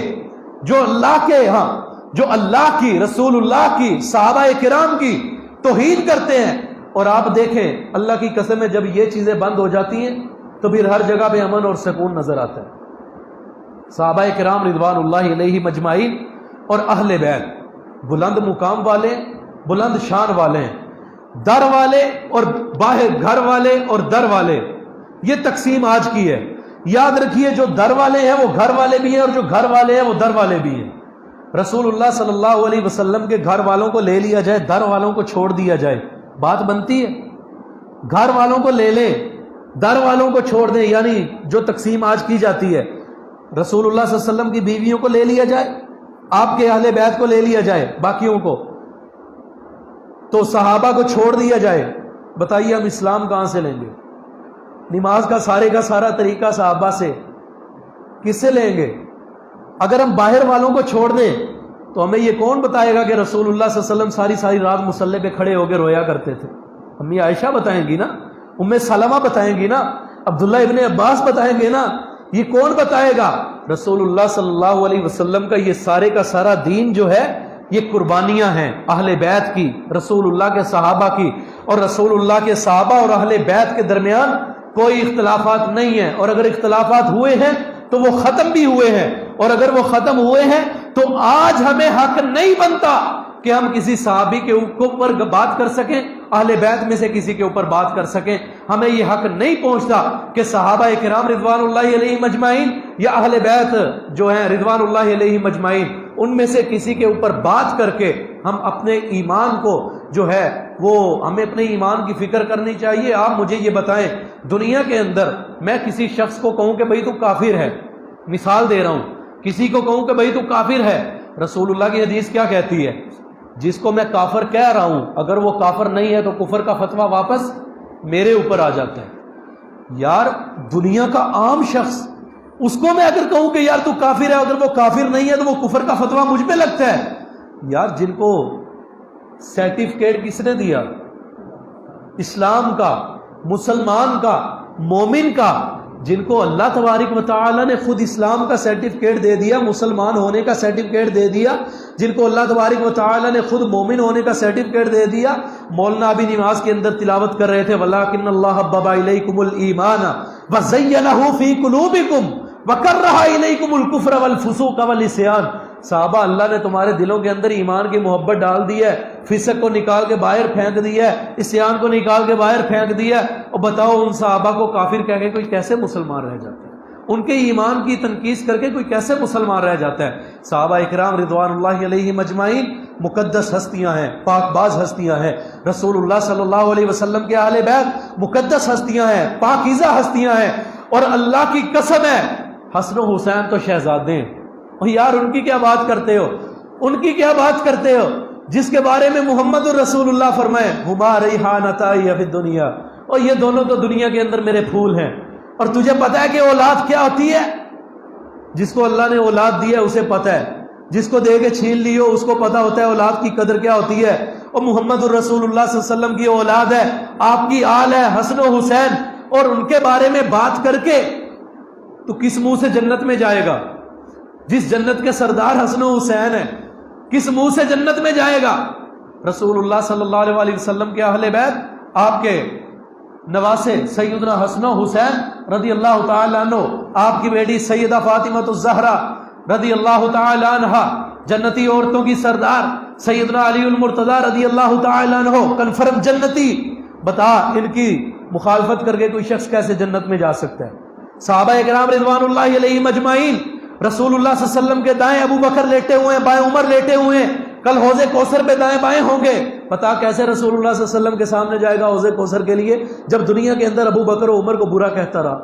جو اللہ کے ہاں، جو اللہ کی، رسول اللہ کی، صحابہ کرام کی توحید کرتے ہیں. اور آپ دیکھیں اللہ کی قسم ہے جب یہ چیزیں بند ہو جاتی ہیں تو پھر ہر جگہ پہ امن اور سکون نظر آتا ہے. صحابہ کرام رضوان اللہ علیہ مجمعین اور اہل بیت بلند مقام والے، بلند شان والے ہیں. در والے اور باہر، گھر والے اور در والے، یہ تقسیم آج کی ہے. یاد رکھیے جو در والے ہیں وہ گھر والے بھی ہیں اور جو گھر والے ہیں وہ در والے بھی ہیں. رسول اللہ صلی اللہ علیہ وسلم کے گھر والوں کو لے لیا جائے، در والوں کو چھوڑ دیا جائے، بات بنتی ہے؟ گھر والوں کو لے لیں، در والوں کو چھوڑ دیں، یعنی جو تقسیم آج کی جاتی ہے رسول اللہ صلی اللہ علیہ وسلم کی بیویوں کو لے لیا جائے، آپ کے اہل بیت کو لے لیا جائے، باقیوں کو تو صحابہ کو چھوڑ دیا جائے. بتائیے ہم اسلام کہاں سے لیں گے؟ نماز کا سارا طریقہ صحابہ سے، کس سے لیں گے؟ اگر ہم باہر والوں کو چھوڑ دیں تو ہمیں یہ کون بتائے گا کہ رسول اللہ صلی اللہ علیہ وسلم ساری رات مصلی پہ کھڑے ہو کے رویا کرتے تھے؟ امی عائشہ بتائیں گی نا، ام سلمہ بتائیں گی نا، عبداللہ ابن عباس بتائیں گے نا. یہ کون بتائے گا؟ رسول اللہ صلی اللہ علیہ وسلم کا یہ سارے کا سارا دین جو ہے یہ قربانیاں ہیں اہل بیت کی، رسول اللہ کے صحابہ کی. اور رسول اللہ کے صحابہ اور اہل بیت کے درمیان کوئی اختلافات نہیں ہیں، اور اگر اختلافات ہوئے ہیں تو وہ ختم بھی ہوئے ہیں، اور اگر وہ ختم ہوئے ہیں تو آج ہمیں حق نہیں بنتا کہ ہم کسی صحابی کے اوپر بات کر سکیں، اہل بیت میں سے کسی کے اوپر بات کر سکیں. ہمیں یہ حق نہیں پہنچتا کہ صحابہ کرام رضوان اللہ علیہ مجمعین یا اہل بیت جو ہیں رضوان اللہ علیہ مجمعین ان میں سے کسی کے اوپر بات کر کے ہم اپنے ایمان کو جو ہے وہ ہمیں اپنے ایمان کی فکر کرنی چاہیے. آپ مجھے یہ بتائیں دنیا کے اندر میں کسی شخص کو کہوں کہ بھائی تو کافر ہے، مثال دے رہا ہوں، کسی کو کہوں کہ بھائی تو کافر ہے، رسول اللہ کی حدیث کیا کہتی ہے؟ جس کو میں کافر کہہ رہا ہوں اگر وہ کافر نہیں ہے تو کفر کا فتویٰ واپس میرے اوپر آ جاتا ہے. یار دنیا کا عام شخص اس کو میں اگر کہوں کہ یار تو کافر ہے، اگر وہ کافر نہیں ہے تو وہ کفر کا فتویٰ مجھ پہ لگتا ہے. یار جن کو سرٹیفکیٹ کس نے دیا؟ اسلام کا، مسلمان کا، مومن کا، جن کو اللہ تبارک و تعالی نے خود اسلام کا سرٹیفکیٹ دے دیا، مسلمان ہونے کا سرٹیفکیٹ دے دیا، جن کو اللہ تبارک و تعالی نے خود مومن ہونے کا سرٹیفکیٹ دے دیا. مولانا ابھی نماز کے اندر تلاوت کر رہے تھے وَلَٰكِنَّ اللَّهَ حَبَّبَ إِلَيْكُمُ الْإِيمَانَ وَزَيَّنَهُ فِي قُلُوبِكُمْ وَكَرَّهَ إِلَيْكُمُ الْكُفْرَ وَالْفُسُوقَ وَالْعِصْيَانَ. صحابہ اللہ نے تمہارے دلوں کے اندر ایمان کی محبت ڈال دی ہے، فسق کو نکال کے باہر پھینک دیا ہے، عصیان کو نکال کے باہر پھینک دیا ہے. اور بتاؤ ان صحابہ کو کافر کہہ کے کوئی کیسے مسلمان رہ جاتا ہے؟ ان کے ایمان کی تنقیص کر کے کوئی کیسے مسلمان رہ جاتا ہے؟ صحابہ اکرام رضوان اللہ علیہ مجمعین مقدس ہستیاں ہیں، پاک باز ہستیاں ہیں. رسول اللہ صلی اللہ علیہ وسلم کے اہل بیت مقدس ہستیاں ہیں، پاکیزہ ہستیاں ہیں. اور اللہ کی قسم ہے حسن و حسین تو شہزادے ہیں. اور یار ان کی کیا بات کرتے ہو؟ ان کی کیا بات کرتے ہو جس کے بارے میں محمد الرسول اللہ فرمائے ہما ریحانتائی فی الدنیا، اور یہ دونوں تو دنیا کے اندر میرے پھول ہیں. اور تجھے پتا ہے کہ اولاد کیا ہوتی ہے؟ جس کو اللہ نے اولاد دی ہے اسے پتا ہے، جس کو دے کے چھین لی ہو اس کو پتا ہوتا ہے اولاد کی قدر کیا ہوتی ہے. اور محمد الرسول اللہ صلی اللہ علیہ وسلم کی اولاد ہے، آپ کی آل ہے حسن و حسین، اور ان کے بارے میں بات کر کے تو کس منہ سے جنت میں جائے گا؟ جس جنت کے سردار حسن و حسین ہے کس منہ سے جنت میں جائے گا؟ رسول اللہ صلی اللہ علیہ وسلم کے اہل بیت، آپ کے نواسے سیدنا حسن و حسین رضی اللہ تعالی عنہ، آپ کی بیٹی سیدہ فاطمہ الزہرا رضی اللہ تعالی عنہ، جنتی عورتوں کی سردار سیدنا علی المرتضی رضی اللہ تعالی عنہ کنفرم جنتی. بتا ان کی مخالفت کر کے کوئی شخص کیسے جنت میں جا سکتا ہے؟ صحابہ اکرام رضوان اللہ علیہ مجمعین رسول اللہ صلی اللہ علیہ وسلم کے دائیں ابو بکر لیٹے ہوئے ہیں، بائیں عمر لیٹے ہوئے ہیں، کل حوض کوثر پہ دائیں بائیں ہوں گے. پتا کیسے رسول اللہ صلی اللہ علیہ وسلم کے سامنے جائے گا حوض کوثر کے لیے؟ جب دنیا کے اندر ابو بکر و عمر کو برا کہتا رہا.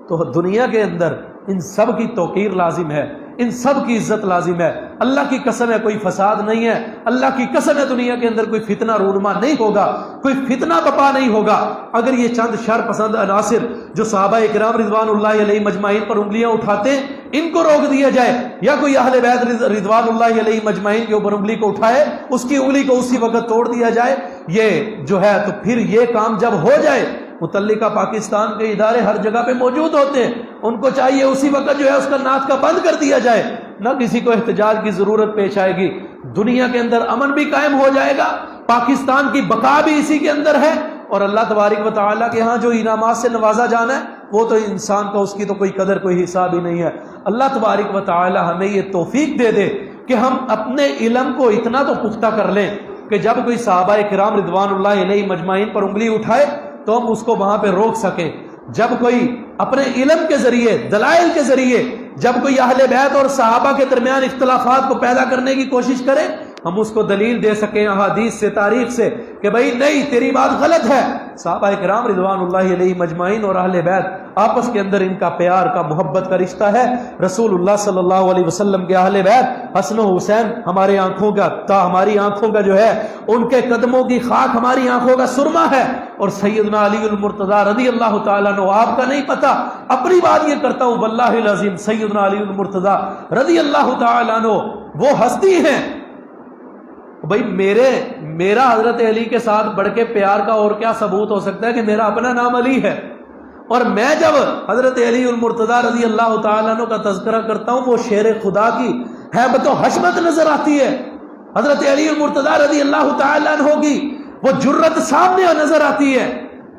تو دنیا کے اندر ان سب کی توقیر لازم ہے، ان سب کی عزت لازم ہے. اللہ کی قسم ہے کوئی فساد نہیں ہے، اللہ کی قسم ہے دنیا کے اندر کوئی فتنہ رونما نہیں ہوگا، کوئی فتنہ بپا نہیں ہوگا اگر یہ چند شر پسند عناصر جو صحابہ کرام رضوان اللہ علیہ مجمعین پر انگلیاں اٹھاتے ہیں ان کو روک دیا جائے، یا کوئی اہل بیت رضوان اللہ علیہ مجمعین کے اوپر انگلی کو اٹھائے اس کی انگلی کو اسی وقت توڑ دیا جائے. یہ جو ہے تو پھر یہ کام جب ہو جائے، متعلقہ پاکستان کے ادارے ہر جگہ پہ موجود ہوتے ہیں، ان کو چاہیے اسی وقت جو ہے اس کا نعت کا بند کر دیا جائے، نہ کسی کو احتجاج کی ضرورت پیش آئے گی. دنیا کے اندر امن بھی قائم ہو جائے گا، پاکستان کی بقا بھی اسی کے اندر ہے، اور اللہ تبارک و تعالیٰ کے ہاں جو انعامات سے نوازا جانا ہے وہ تو انسان کا اس کی تو کوئی قدر کوئی حساب ہی نہیں ہے. اللہ تبارک و تعالیٰ ہمیں یہ توفیق دے دے کہ ہم اپنے علم کو اتنا تو پختہ کر لیں کہ جب کوئی صحابہ کرام رضوان اللہ علیہ مجمعین پر انگلی اٹھائے تو ہم اس کو وہاں پہ روک سکیں. جب کوئی اپنے علم کے ذریعے، دلائل کے ذریعے جب کوئی اہل بیت اور صحابہ کے درمیان اختلافات کو پیدا کرنے کی کوشش کرے ہم اس کو دلیل دے سکیں احادیث سے، تاریخ سے کہ بھائی نہیں تیری بات غلط ہے. صحابہ کرام رضوان اللہ علیہ مجمعین اور اہل بیت آپس کے اندر ان کا پیار کا محبت کا رشتہ ہے. رسول اللہ صلی اللہ علیہ وسلم کے اہل بیت حسن و حسین ہمارے آنکھوں کا ہماری آنکھوں کا جو ہے ان کے قدموں کی خاک ہماری آنکھوں کا سرما ہے. اور سیدنا علی المرتضیٰ رضی اللہ تعالیٰ عنہ، آپ کا نہیں پتا، اپنی بات یہ کرتا ہوں واللہ العظیم، سیدنا علی المرتضیٰ رضی اللہ تعالیٰ عنہ وہ ہستی ہیں. بھائی میرا حضرت علی کے ساتھ بڑھ کے پیار کا اور کیا ثبوت ہو سکتا ہے کہ میرا اپنا نام علی ہے، اور میں جب حضرت علی المرتضیٰ رضی اللہ تعالیٰ عنہ کا تذکرہ کرتا ہوں وہ شیر خدا کی ہیبت و حشمت نظر آتی ہے. حضرت علی المرتضیٰ رضی اللہ تعالیٰ عنہ کی وہ جرت سامنے نظر آتی ہے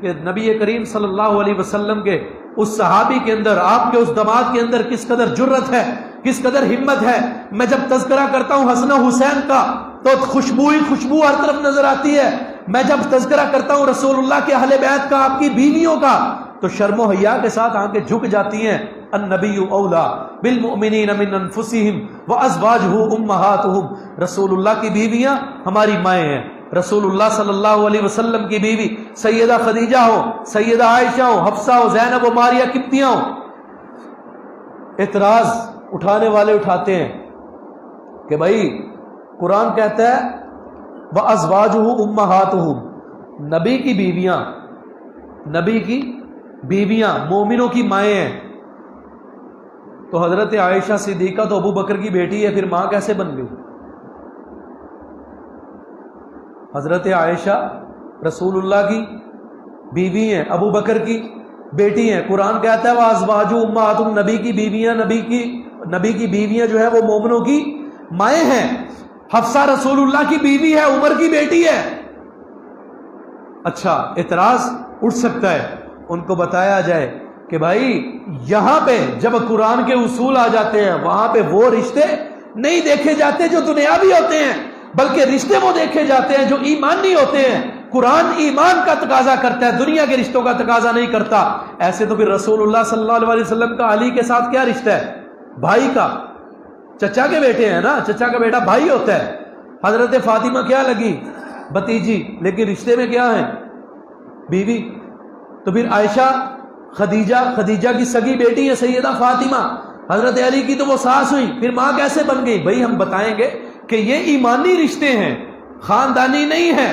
کہ نبی کریم صلی اللہ علیہ وسلم کے اس صحابی کے اندر، آپ کے اس دماد کے اندر کس قدر جرت ہے، کس قدر ہمت ہے. میں جب تذکرہ کرتا ہوں حسن و حسین کا تو خوشبو ہر طرف نظر آتی ہے. میں جب تذکرہ کرتا ہوں رسول اللہ کے اہل بیت کا، آپ کی بیویوں کا، تو شرم و حیا کے ساتھ آنکھیں جھک جاتی ہیں. النبی اولا بالمؤمنین من انفسہم وازواجہ امہاتہم، رسول اللہ کی بیویاں ہماری مائیں ہیں. رسول اللہ صلی اللہ علیہ وسلم کی بیوی سیدہ خدیجہ ہو، سیدہ عائشہ ہو، حفصہ ہو، زینب و ماریہ کتنیاں ہو. اعتراض اٹھانے والے اٹھاتے ہیں کہ بھائی قرآن کہتا ہے وَأَزْوَاجُهُ أُمَّهَاتُهُمْ، نبی کی بیویاں مومنوں کی مائیں ہیں. تو حضرت عائشہ صدیقہ تو ابو بکر کی بیٹی ہے، پھر ماں کیسے بن گئی؟ حضرت عائشہ رسول اللہ کی بیوی ہیں، ابو بکر کی بیٹی ہیں. قرآن کہتا ہے وَأَزْوَاجُهُ أُمَّهَاتُهُمْ، نبی کی بیویاں، نبی کی بیویاں جو ہیں وہ مومنوں کی مائیں ہیں. حفصہ رسول اللہ کی بیوی ہے، عمر کی بیٹی ہے. اچھا اعتراض اٹھ سکتا ہے، ان کو بتایا جائے کہ بھائی یہاں پہ جب قرآن کے اصول آ جاتے ہیں وہاں پہ وہ رشتے نہیں دیکھے جاتے جو دنیاوی ہوتے ہیں، بلکہ رشتے وہ دیکھے جاتے ہیں جو ایمانی ہوتے ہیں. قرآن ایمان کا تقاضا کرتا ہے، دنیا کے رشتوں کا تقاضا نہیں کرتا. ایسے تو پھر رسول اللہ صلی اللہ علیہ وسلم کا علی کے ساتھ کیا رشتہ ہے؟ بھائی کا، چچا کے بیٹے ہیں نا، چچا کا بیٹا بھائی ہوتا ہے. حضرت فاطمہ کیا لگی؟ بھتیجی، لیکن رشتے میں کیا ہیں؟ بیوی. تو پھر عائشہ خدیجہ کی سگی بیٹی ہے سیدہ فاطمہ، حضرت علی کی تو وہ ساس ہوئی، پھر ماں کیسے بن گئی؟ بھائی ہم بتائیں گے کہ یہ ایمانی رشتے ہیں، خاندانی نہیں ہیں.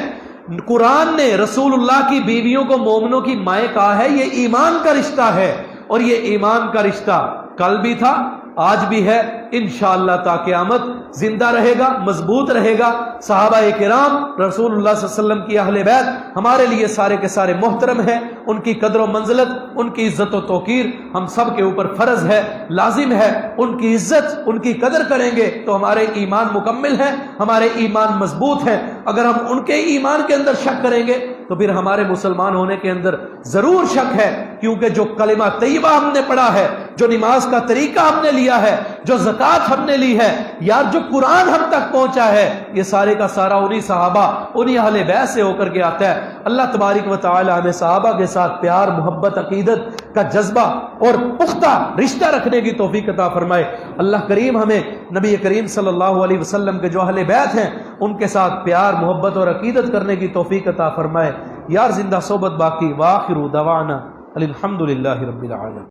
قرآن نے رسول اللہ کی بیویوں کو مومنوں کی مائیں کہا ہے، یہ ایمان کا رشتہ ہے، اور یہ ایمان کا رشتہ کل بھی تھا، آج بھی ہے، انشاءاللہ تا قیامت زندہ رہے گا، مضبوط رہے گا. صحابہ کرام رسول اللہ صلی اللہ علیہ وسلم کی اہل بیت ہمارے لیے سارے کے سارے محترم ہیں. ان کی قدر و منزلت، ان کی عزت و توقیر ہم سب کے اوپر فرض ہے، لازم ہے. ان کی عزت، ان کی قدر کریں گے تو ہمارے ایمان مکمل ہے، ہمارے ایمان مضبوط ہے. اگر ہم ان کے ایمان کے اندر شک کریں گے تو پھر ہمارے مسلمان ہونے کے اندر ضرور شک ہے، کیونکہ جو کلمہ طیبہ ہم نے پڑھا ہے، جو نماز کا طریقہ ہم نے لیا ہے، جو زکوٰۃ ہم نے لی ہے، یا جو قرآن ہم تک پہنچا ہے، یہ سارے کا سارا انہی صحابہ، انہی اہل بیت سے ہو کر کے آتا ہے۔ اللہ تبارک و تعالی ہمیں صحابہ کے ساتھ پیار، محبت، عقیدت کا جذبہ اور پختہ رشتہ رکھنے کی توفیق عطا فرمائے۔ اللہ کریم ہمیں نبی کریم صلی اللہ علیہ وسلم کے جو اہل بیت ہیں ان کے ساتھ پیار، محبت اور عقیدت کرنے کی توفیق عطا فرمائے۔ یار زندہ صحبت باقی، وآخر دعوانا الحمدللہ رب العالمین۔